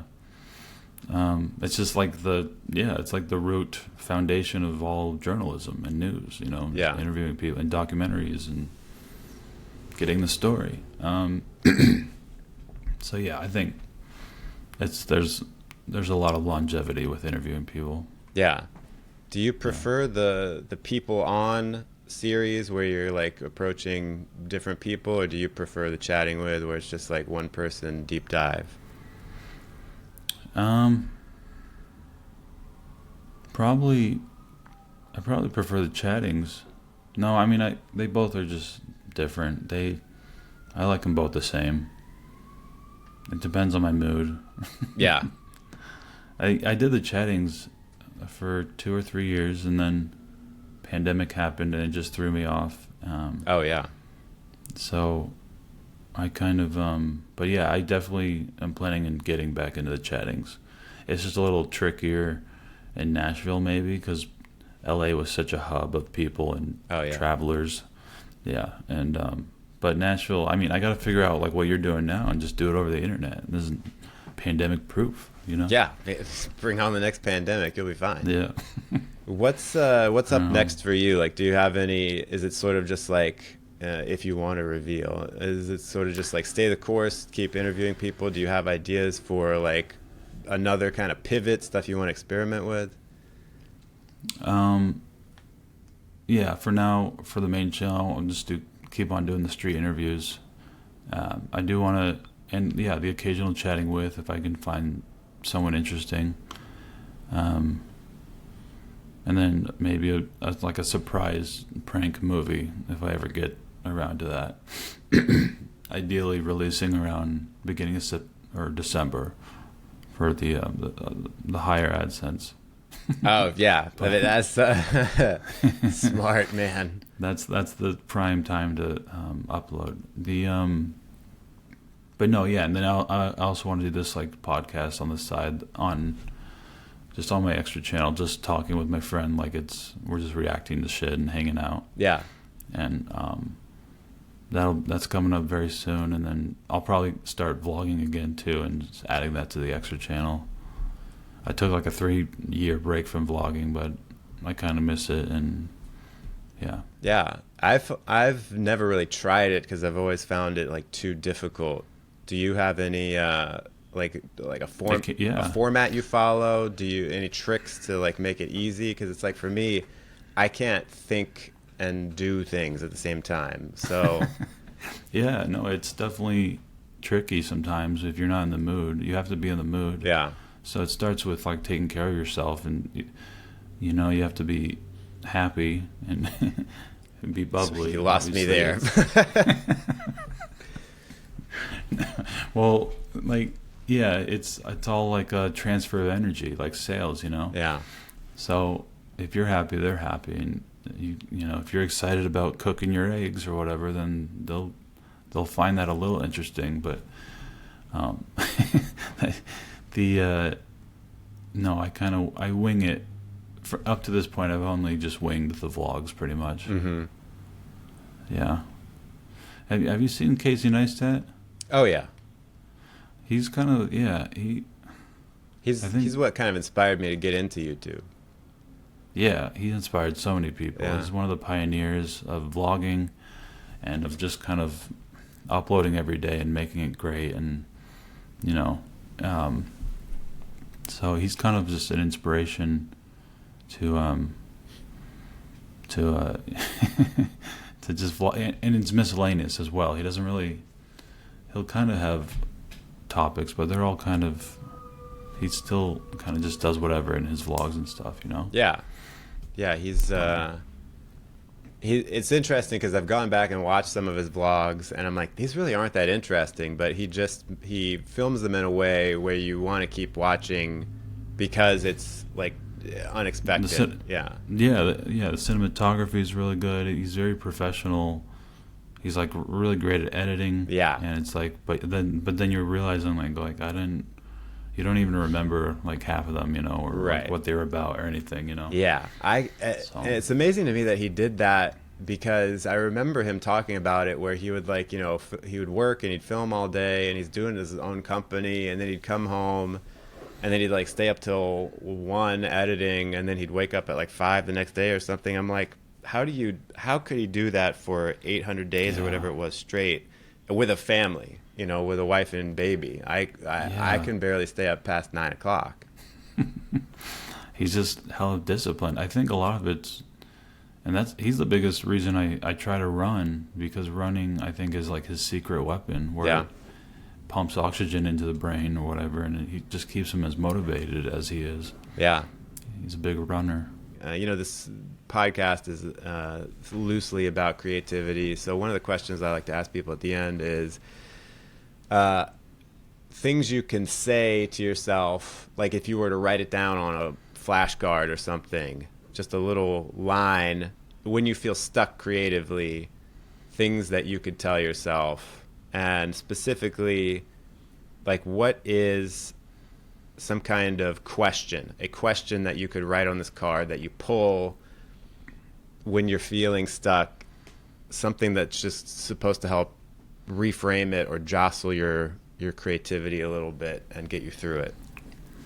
Speaker 1: It's just like it's like the root foundation of all journalism and news, you know,
Speaker 2: Yeah.
Speaker 1: interviewing people and documentaries and getting the story. So yeah, I think there's a lot of longevity with interviewing people.
Speaker 2: Yeah. Do you prefer the people on series where you're like approaching different people, or do you prefer the chatting with where it's just like one person deep dive?
Speaker 1: Probably I probably prefer the chattings. No, I mean they both are just different. I like them both the same. It depends on my mood.
Speaker 2: Yeah.
Speaker 1: I did the chattings for 2 or 3 years, and then pandemic happened, and it just threw me off.
Speaker 2: Oh yeah.
Speaker 1: So I kind of, but yeah, I definitely am planning on getting back into the chattings. It's just a little trickier in Nashville, maybe, because LA was such a hub of people and travelers. Yeah, and but Nashville, I mean, I got to figure out like what you're doing now and just do it over the internet. This is pandemic proof, you know?
Speaker 2: Yeah. Bring on the next pandemic, you'll be fine.
Speaker 1: Yeah.
Speaker 2: What's up next for you? Like, do you have any? Is it sort of just like, if you want to reveal, is it sort of just like stay the course, keep interviewing people? Do you have ideas for like another kind of pivot stuff you want to experiment with?
Speaker 1: Yeah, for now, for the main channel, I'll just keep on doing the street interviews. I do want to, and yeah, the occasional chatting with, if I can find someone interesting. And then maybe like a surprise prank movie if I ever get around to that. Ideally, releasing around beginning of December for the higher AdSense.
Speaker 2: Oh yeah, I mean, that's smart, man.
Speaker 1: That's the prime time to upload but no, yeah, and then I also want to do this like podcast on the side on my extra channel, just talking with my friend, like we're just reacting to shit and hanging out.
Speaker 2: Yeah,
Speaker 1: and that's coming up very soon, and then I'll probably start vlogging again too, and just adding that to the extra channel. I took like a 3-year break from vlogging, but I kind of miss it, and yeah.
Speaker 2: I've never really tried it because I've always found it like too difficult. Do you have any like a format you follow? Do you any tricks to like make it easy? Because it's like for me, I can't think and do things at the same time. So
Speaker 1: yeah, no, it's definitely tricky sometimes if you're not in the mood. You have to be in the mood.
Speaker 2: Yeah.
Speaker 1: So it starts with like taking care of yourself, and you know you have to be happy and be bubbly.
Speaker 2: You lost me there.
Speaker 1: Well, like yeah, it's all like a transfer of energy, like sales, you know.
Speaker 2: Yeah.
Speaker 1: So if you're happy, they're happy, and you know if you're excited about cooking your eggs or whatever, then they'll find that a little interesting. But no, I wing it. For up to this point, I've only just winged the vlogs pretty much.
Speaker 2: Mm-hmm.
Speaker 1: Yeah. Have you seen Casey Neistat?
Speaker 2: Oh yeah.
Speaker 1: He's kind of
Speaker 2: He's what kind of inspired me to get into YouTube.
Speaker 1: Yeah, he inspired so many people.
Speaker 2: Yeah.
Speaker 1: He's one of the pioneers of vlogging and of just kind of uploading every day and making it great, and you know, so he's kind of just an inspiration to to just vlog, and it's miscellaneous as well. He'll kind of have topics, but they're all kind of, he still kind of just does whatever in his vlogs and stuff, you know?
Speaker 2: Yeah. Yeah, it's interesting because I've gone back and watched some of his vlogs, and I'm like, these really aren't that interesting, but he films them in a way where you want to keep watching because it's like unexpected.
Speaker 1: The cinematography is really good. He's very professional. He's like really great at editing.
Speaker 2: Yeah.
Speaker 1: And it's like, but then you're realizing like you don't even remember like half of them, you know, or
Speaker 2: right.
Speaker 1: like what they were about or anything, you know.
Speaker 2: Yeah. And it's amazing to me that he did that because I remember him talking about it where he would like, he would work and he'd film all day and he's doing his own company, and then he'd come home and then he'd like stay up till 1 editing, and then he'd wake up at like 5 the next day or something. I'm like, how could he do that for 800 days or whatever it was straight with a family, with a wife and baby? I can barely stay up past 9 o'clock.
Speaker 1: He's just hell of disciplined. I think a lot of it's, and he's the biggest reason I try to run, because running, I think, is like his secret weapon, where it pumps oxygen into the brain or whatever, and he just keeps him as motivated as he is. Yeah. He's a big runner.
Speaker 2: This podcast is loosely about creativity. So one of the questions I like to ask people at the end is things you can say to yourself, like if you were to write it down on a flashcard or something, just a little line when you feel stuck creatively, things that you could tell yourself. And specifically, like, what is some kind of a question that you could write on this card that you pull when you're feeling stuck, something that's just supposed to help reframe it or jostle your creativity a little bit and get you through it?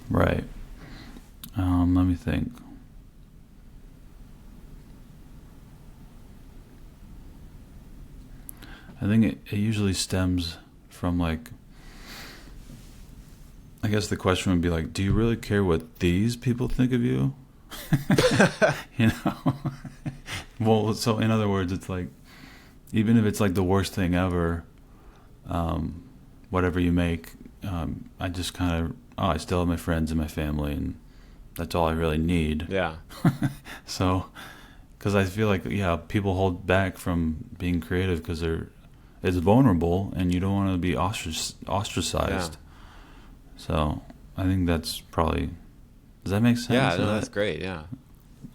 Speaker 1: Right. Let me think. I think it usually stems from, like, I guess the question would be like, do you really care what these people think of you? Well, so in other words, it's like, even if it's like the worst thing ever, whatever you make, I just kind of, I still have my friends and my family, and that's all I really need. Yeah. So, because I feel like, people hold back from being creative because it's vulnerable and you don't want to be ostracized. Yeah. So I think that's probably, does that make sense?
Speaker 2: Yeah, no, that's great. Yeah.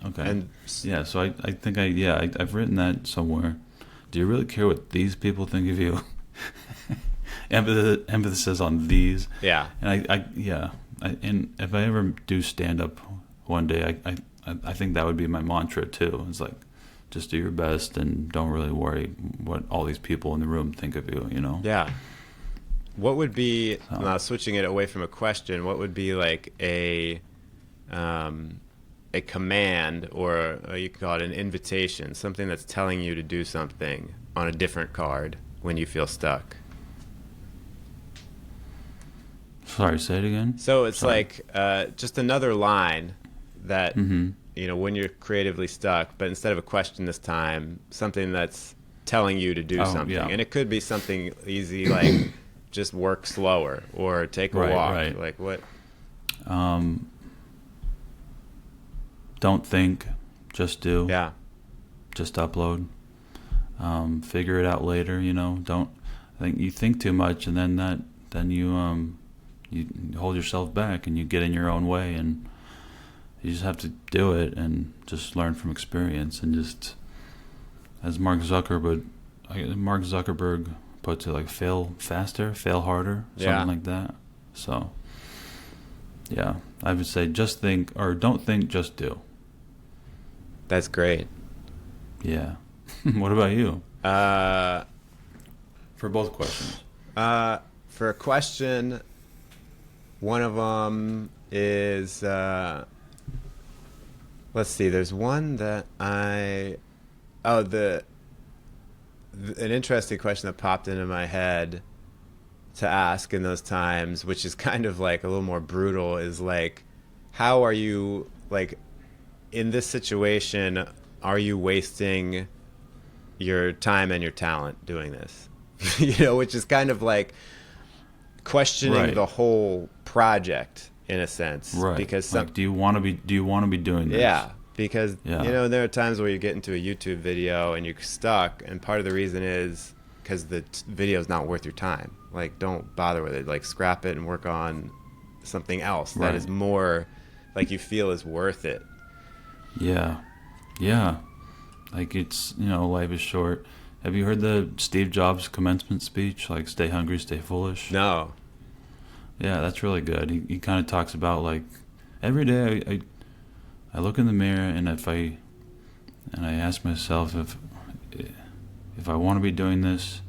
Speaker 1: Okay. And so I think I've written that somewhere. Do you really care what these people think of you? Emphasis on these. Yeah. And and if I ever do stand up one day, I think that would be my mantra too. It's like, just do your best and don't really worry what all these people in the room think of you, Yeah.
Speaker 2: What would be, now switching it away from a question, what would be like a command, or you could call it an invitation, something that's telling you to do something on a different card when you feel stuck?
Speaker 1: Sorry, say it again.
Speaker 2: So it's like just another line that, when you're creatively stuck, but instead of a question this time, something that's telling you to do something. Yeah. And it could be something easy like just work slower or take a walk. Right. Like what?
Speaker 1: Don't think, just do.
Speaker 2: Yeah.
Speaker 1: Just upload. Figure it out later, Don't, I think you think too much, and then you hold yourself back and you get in your own way, and you just have to do it and just learn from experience, and just, as Mark Zuckerberg puts it, like, fail faster, fail harder, something like that. So, yeah, I would say just think, or don't think, just do.
Speaker 2: That's great.
Speaker 1: Yeah. What about you? For both questions.
Speaker 2: For a question, one of them is, let's see, there's one that an interesting question that popped into my head to ask in those times, which is kind of like a little more brutal, is like, how are you, like, in this situation, are you wasting your time and your talent doing this? Which is kind of like questioning the whole project in a sense. Right. Because
Speaker 1: like, do you want to be doing this?
Speaker 2: Yeah. Because, there are times where you get into a YouTube video and you're stuck, and part of the reason is because the video is not worth your time. Like, don't bother with it. Like, scrap it and work on something else that is more, like, you feel is worth it.
Speaker 1: Yeah. Yeah. Like, it's, life is short. Have you heard the Steve Jobs commencement speech? Like, stay hungry, stay foolish?
Speaker 2: No.
Speaker 1: Yeah, that's really good. He kind of talks about, like, every day I look in the mirror, and I ask myself, if I want to be doing this,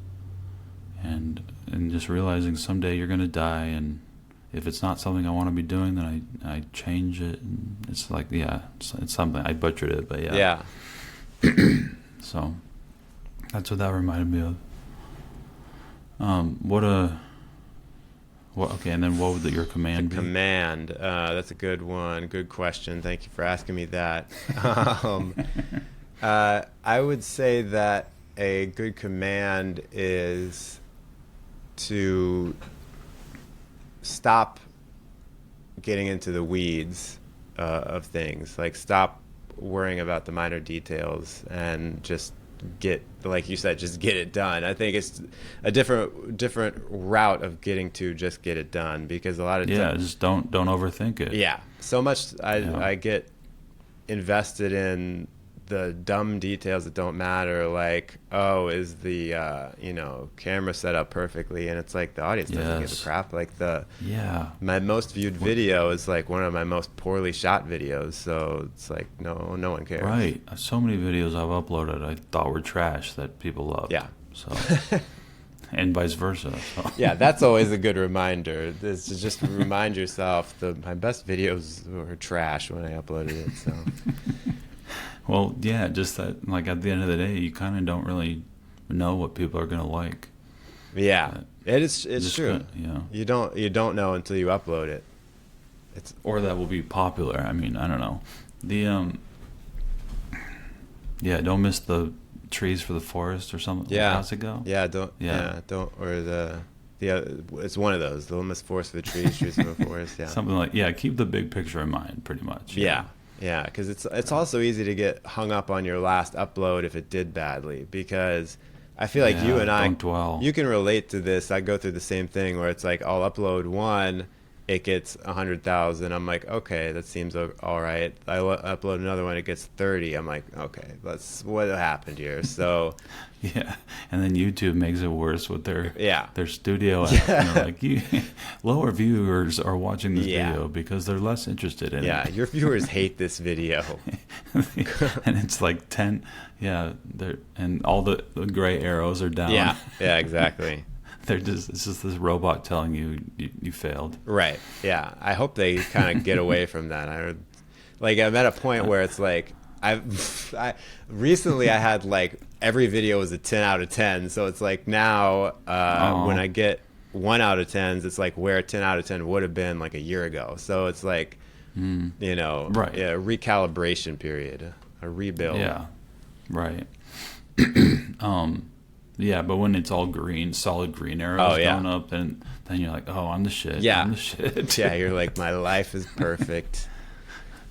Speaker 1: and just realizing someday you're gonna die, and if it's not something I want to be doing, then I change it. And it's like, yeah, it's something, I butchered it, but yeah. So that's what that reminded me of. Okay, and then what would your command be?
Speaker 2: Command. That's a good one. Good question. Thank you for asking me that. I would say that a good command is to stop getting into the weeds of things. Like, stop worrying about the minor details and just get, like you said, just get it done. I think it's a different route of getting to just get it done, because a lot of times,
Speaker 1: just don't overthink it.
Speaker 2: Yeah, so much I get invested in the dumb details that don't matter, like, oh, is the camera set up perfectly, and it's like the audience doesn't give a crap. Like my most viewed video is like one of my most poorly shot videos, so it's like no one cares.
Speaker 1: Right. So many videos I've uploaded I thought were trash that people love.
Speaker 2: Yeah.
Speaker 1: So and vice versa. So.
Speaker 2: Yeah, that's always a good reminder. Is to just remind yourself my best videos were trash when I uploaded it. So.
Speaker 1: Well, yeah, just that, like, at the end of the day, you kind of don't really know what people are gonna like.
Speaker 2: Yeah, it's true. You don't know until you upload it.
Speaker 1: Or that will be popular. I mean, I don't know. Don't miss the trees for the forest or something.
Speaker 2: Yeah.
Speaker 1: How's it go?
Speaker 2: Don't. Or it's one of those. Don't miss forest for the trees, trees for the forest. Yeah.
Speaker 1: Something like, keep the big picture in mind, pretty much.
Speaker 2: Yeah. Yeah, because it's also easy to get hung up on your last upload if it did badly, because I feel like you and I,
Speaker 1: don't dwell.
Speaker 2: You can relate to this. I go through the same thing where it's like I'll upload one, it gets 100,000. I'm like, okay, that seems all right. I upload another one, it gets 30. I'm like, okay, what happened here? So
Speaker 1: yeah, and then YouTube makes it worse with their studio app.
Speaker 2: Yeah.
Speaker 1: And they're like, lower viewers are watching this video because they're less interested in it.
Speaker 2: Yeah, your viewers hate this video.
Speaker 1: And it's like 10, and all the gray arrows are down.
Speaker 2: Yeah, exactly.
Speaker 1: It's just this robot telling you failed.
Speaker 2: Right. Yeah. I hope they kind of get away from that. I'm at a point where it's like recently I had like every video was a 10 out of 10. So it's like now when I get 1 out of 10s, it's like where a 10 out of 10 would have been like a year ago. So it's like, a recalibration period, a rebuild.
Speaker 1: Yeah. Right. Yeah, but when it's all green, solid green arrows going up, then you're like, oh, I'm the shit.
Speaker 2: Yeah.
Speaker 1: I'm the shit.
Speaker 2: Yeah, you're like, my life is perfect.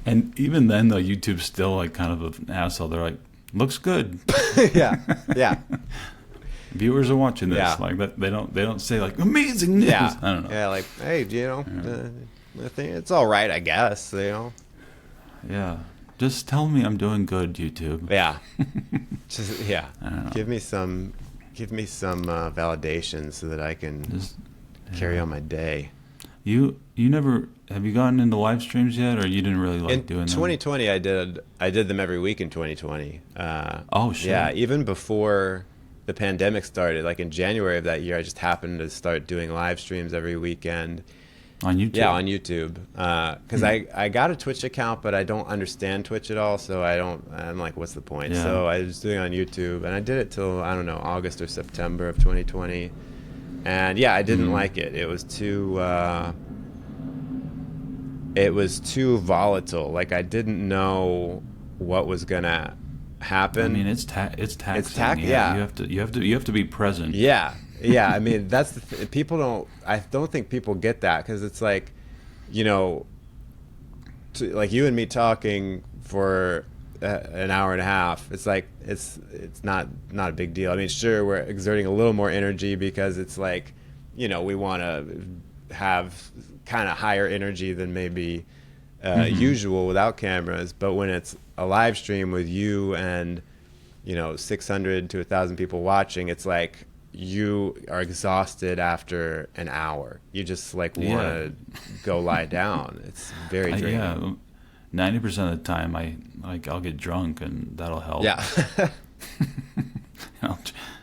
Speaker 1: And even then, though, YouTube's still like kind of an asshole. They're like, looks good.
Speaker 2: Yeah.
Speaker 1: Viewers are watching this. Yeah. Like that, they don't say like amazing news.
Speaker 2: Yeah.
Speaker 1: I don't know.
Speaker 2: Yeah, like, hey, I think it's all right, I guess.
Speaker 1: Yeah. Just tell me I'm doing good, YouTube.
Speaker 2: Yeah. I don't know. Give me some validation so that I can carry on my day.
Speaker 1: You never have you gotten into live streams yet, or you didn't really like doing them? In
Speaker 2: 2020, I did them every week in 2020.
Speaker 1: Oh shit!
Speaker 2: Yeah, even before the pandemic started, like in January of that year, I just happened to start doing live streams every weekend.
Speaker 1: On YouTube?
Speaker 2: Yeah, on YouTube. Because I got a Twitch account, but I don't understand Twitch at all, so I'm like, what's the point?
Speaker 1: Yeah.
Speaker 2: So I was doing it on YouTube, and I did it till, I don't know, August or September of 2020. And yeah, I didn't like it. It was too volatile. Like, I didn't know what was gonna happen.
Speaker 1: I mean, it's taxing.
Speaker 2: Yeah.
Speaker 1: You have to be present.
Speaker 2: Yeah. Yeah, I mean, that's I don't think people get that, because it's like, like you and me talking for an hour and a half, it's like, it's not a big deal. I mean, sure, we're exerting a little more energy because it's like, we want to have kind of higher energy than maybe usual without cameras. But when it's a live stream with you and, 600 to 1,000 people watching, it's like, you are exhausted after an hour. You just like want to go lie down. It's very draining.
Speaker 1: Yeah, 90% of the time I'll get drunk, and that'll help.
Speaker 2: Yeah.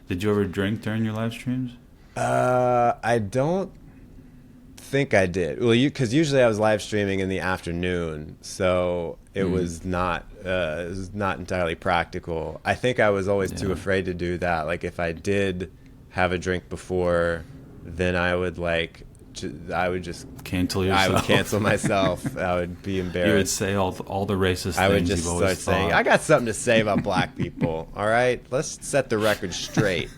Speaker 1: Did you ever drink during your live streams?
Speaker 2: I don't think I did. Well, because usually I was live streaming in the afternoon, so it was not entirely practical. I think I was always too afraid to do that. Like if I did have a drink before, then I would just
Speaker 1: cancel yourself.
Speaker 2: I would cancel myself. I would be embarrassed.
Speaker 1: You would say all the racist things
Speaker 2: I would just
Speaker 1: you've always
Speaker 2: start saying,
Speaker 1: thought.
Speaker 2: I got something to say about black people. All right, let's set the record straight.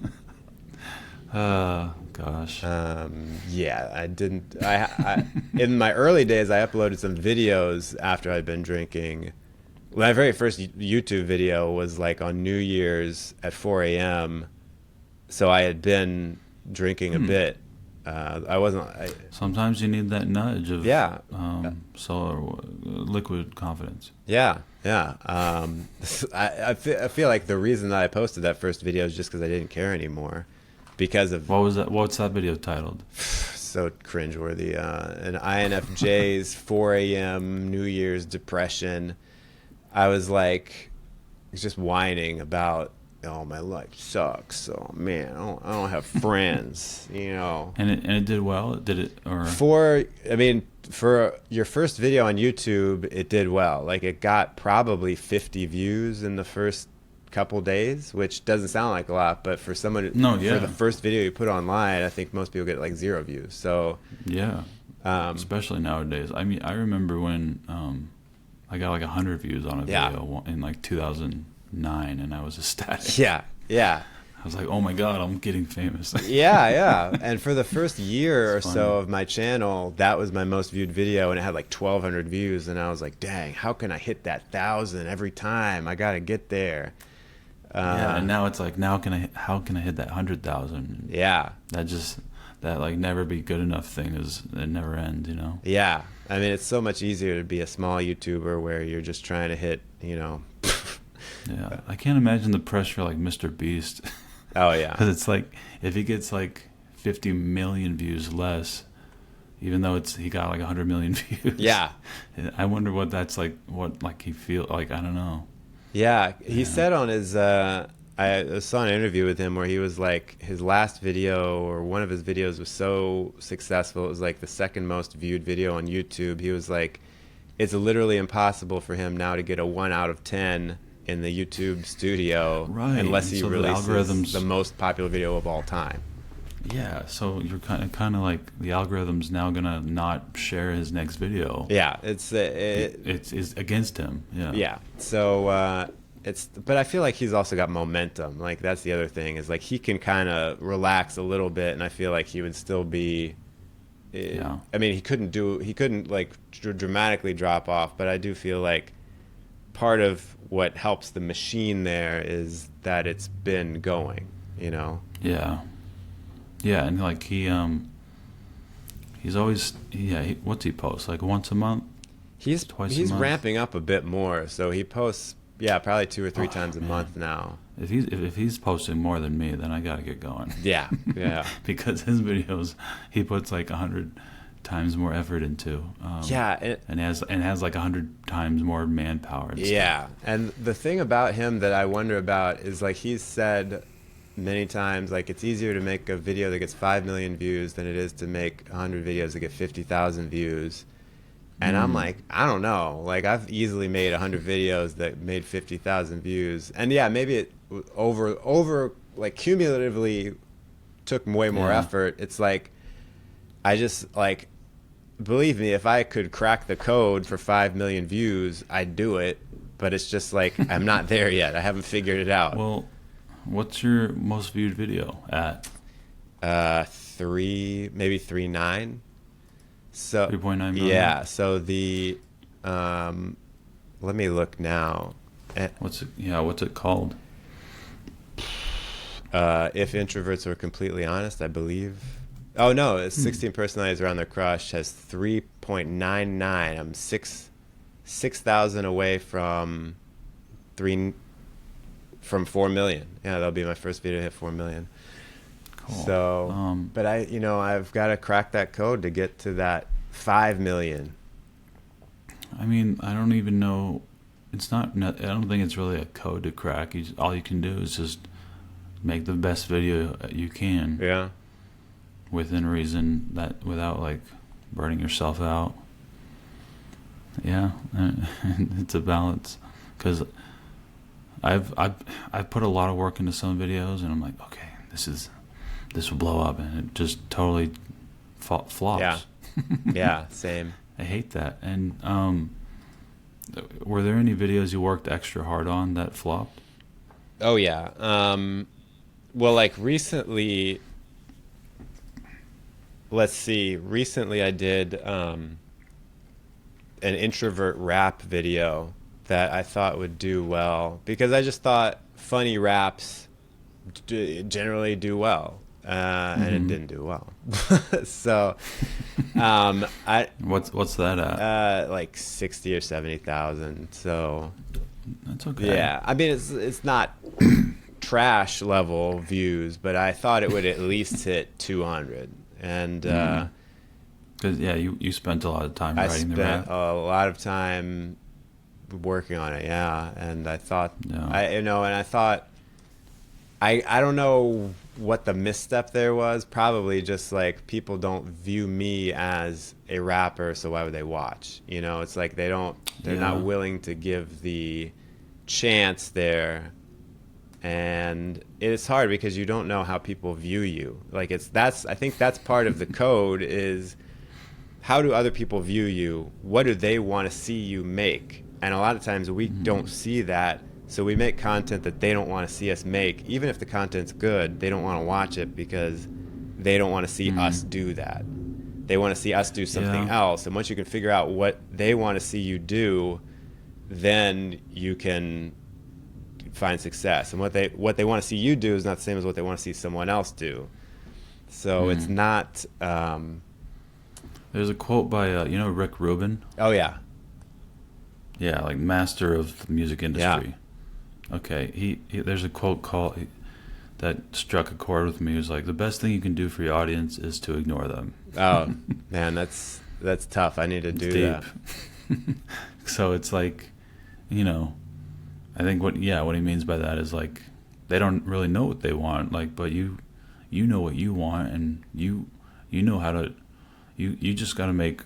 Speaker 1: Gosh.
Speaker 2: Yeah, I didn't. I in my early days, I uploaded some videos after I'd been drinking. My very first YouTube video was like on New Year's at 4 a.m. So I had been drinking a bit. I wasn't.
Speaker 1: Sometimes you need that nudge of liquid confidence.
Speaker 2: Yeah. I feel like the reason that I posted that first video is just because I didn't care anymore. Because of
Speaker 1: what was that? What's that video titled?
Speaker 2: So cringeworthy. An INFJ's 4 a.m. New Year's depression. I was like, just whining about, oh, my life sucks. Oh man, I don't have friends. You know.
Speaker 1: And it did well. Did it or
Speaker 2: for your first video on YouTube, it did well. Like it got probably 50 views in the first couple days, which doesn't sound like a lot, but for someone for the first video you put online, I think most people get like 0 views. So
Speaker 1: especially nowadays. I mean, I remember when I got like 100 views on a video in like 2009, and I was ecstatic.
Speaker 2: Yeah.
Speaker 1: I was like, oh my god, I'm getting famous.
Speaker 2: yeah. And for the first year or so of my channel, that was my most viewed video, and it had like 1,200 views, and I was like, dang, how can I hit that 1,000 every time? I gotta get there.
Speaker 1: And now it's like, how can I hit that 100,000?
Speaker 2: Yeah.
Speaker 1: That like never be good enough thing it never ends, you know?
Speaker 2: Yeah. I mean, it's so much easier to be a small YouTuber where you're just trying to hit, you know.
Speaker 1: Yeah. I can't imagine the pressure like Mr. Beast.
Speaker 2: Oh, yeah.
Speaker 1: Because it's like, if he gets like 50 million views less, even though he got like 100 million views.
Speaker 2: Yeah.
Speaker 1: I wonder what that's like, what like he feel like, I don't know.
Speaker 2: Yeah, he said on his, I saw an interview with him where he was like, his last video or one of his videos was so successful, it was like the second most viewed video on YouTube. He was like, it's literally impossible for him now to get a 1 out of 10 in the YouTube studio, unless he releases the most popular video of all time.
Speaker 1: Yeah, so you're kind of like the algorithm's now gonna not share his next video.
Speaker 2: Yeah, it's
Speaker 1: against him. Yeah.
Speaker 2: Yeah. So but I feel like he's also got momentum. Like that's the other thing is like he can kind of relax a little bit, and I feel like he would still be.
Speaker 1: Yeah.
Speaker 2: I mean, he couldn't like dramatically drop off, but I do feel like part of what helps the machine there is that it's been going. You know.
Speaker 1: Yeah. Yeah, and like he's always what's he post like once a month?
Speaker 2: He's ramping up a bit more, so he posts probably 2 or 3 times a month now.
Speaker 1: If he's posting more than me, then I gotta get going.
Speaker 2: Yeah.
Speaker 1: Because his videos he puts like 100 times more effort into. And has like 100 times more manpower.
Speaker 2: Yeah, and the thing about him that I wonder about is like he's said many times, like it's easier to make a video that gets 5 million views than it is to make 100 videos that get 50,000 views. And I'm like, I don't know. Like I've easily made 100 videos that made 50,000 views, and maybe it over like cumulatively took way more effort. It's like I just like, believe me, if I could crack the code for 5 million views, I'd do it. But it's just like I'm not there yet. I haven't figured it out.
Speaker 1: Well, what's your most viewed video at?
Speaker 2: 3.9. So
Speaker 1: 3.9 million.
Speaker 2: Yeah. So the let me look now.
Speaker 1: What's it called?
Speaker 2: If Introverts Are Completely Honest, I believe. Oh no, it's 16 personalities around their crush has 3.99. I'm 6,000 away from 4 million. Yeah, that'll be my first video to hit 4 million.
Speaker 1: Cool.
Speaker 2: So, but I've got to crack that code to get to that 5 million.
Speaker 1: I mean, I don't even know. I don't think it's really a code to crack. All you can do is just make the best video you can.
Speaker 2: Yeah.
Speaker 1: Within reason, that without like burning yourself out. Yeah, it's a balance, because I've put a lot of work into some videos, and I'm like, okay, this will blow up, and it just totally flops.
Speaker 2: Yeah. Yeah, same.
Speaker 1: I hate that. And were there any videos you worked extra hard on that flopped?
Speaker 2: Oh yeah. Well, like recently, let's see. Recently, I did an introvert rap video that I thought would do well, because I just thought funny raps generally do well, and it didn't do well. So,
Speaker 1: what's that at?
Speaker 2: Like 60 or 70,000. So
Speaker 1: That's okay.
Speaker 2: yeah, I mean it's not trash level views, but I thought it would at least hit 200. And
Speaker 1: because you spent a lot of time writing the rap.
Speaker 2: I spent a lot of time working on it, yeah. And I thought, I thought, I don't know what the misstep there was. Probably just like people don't view me as a rapper, so why would they watch? You know, it's like they're not willing to give the chance there. And it's hard because you don't know how people view you. Like I think that's part of the code is, how do other people view you? What do they want to see you make? And a lot of times we don't see that, so we make content that they don't want to see us make. Even if the content's good, they don't want to watch it because they don't want to see us do that. They want to see us do something else. And once you can figure out what they want to see you do, then you can find success. And what they want to see you do is not the same as what they want to see someone else do. So it's not...
Speaker 1: There's a quote by Rick Rubin.
Speaker 2: Oh yeah.
Speaker 1: Yeah, like master of the music industry. Yeah. Okay, he there's a quote that struck a chord with me. It was like, the best thing you can do for your audience is to ignore them.
Speaker 2: Oh man, that's tough. I need to do that.
Speaker 1: So it's like, I think what he means by that is like, they don't really know what they want, like, but you know what you want, and you know how to. You just got to make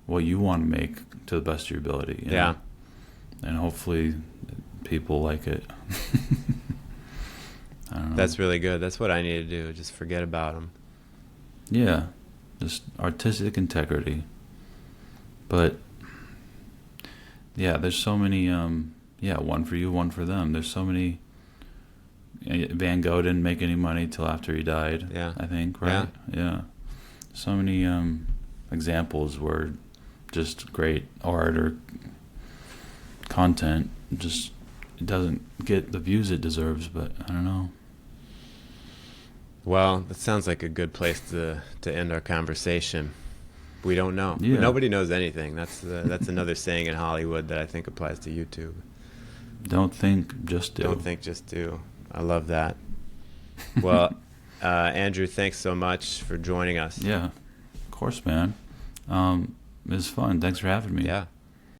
Speaker 1: what you want to make to the best of your ability.
Speaker 2: Yeah.
Speaker 1: And hopefully people like it. I don't know.
Speaker 2: That's really good. That's what I need to do. Just forget about them.
Speaker 1: Yeah. Just artistic integrity. But, yeah, there's so many, one for you, one for them. There's so many. Van Gogh didn't make any money till after he died, I think, right? Yeah. So many examples where just great art or content just doesn't get the views it deserves, but I don't know.
Speaker 2: Well, that sounds like a good place to end our conversation. We don't know.
Speaker 1: Yeah.
Speaker 2: Nobody knows anything. That's another saying in Hollywood that I think applies to YouTube.
Speaker 1: Don't think, just do.
Speaker 2: Don't think, just do. I love that. Well, Andrew, thanks so much for joining us.
Speaker 1: Yeah, of course, man. It was fun. Thanks for having me.
Speaker 2: Yeah.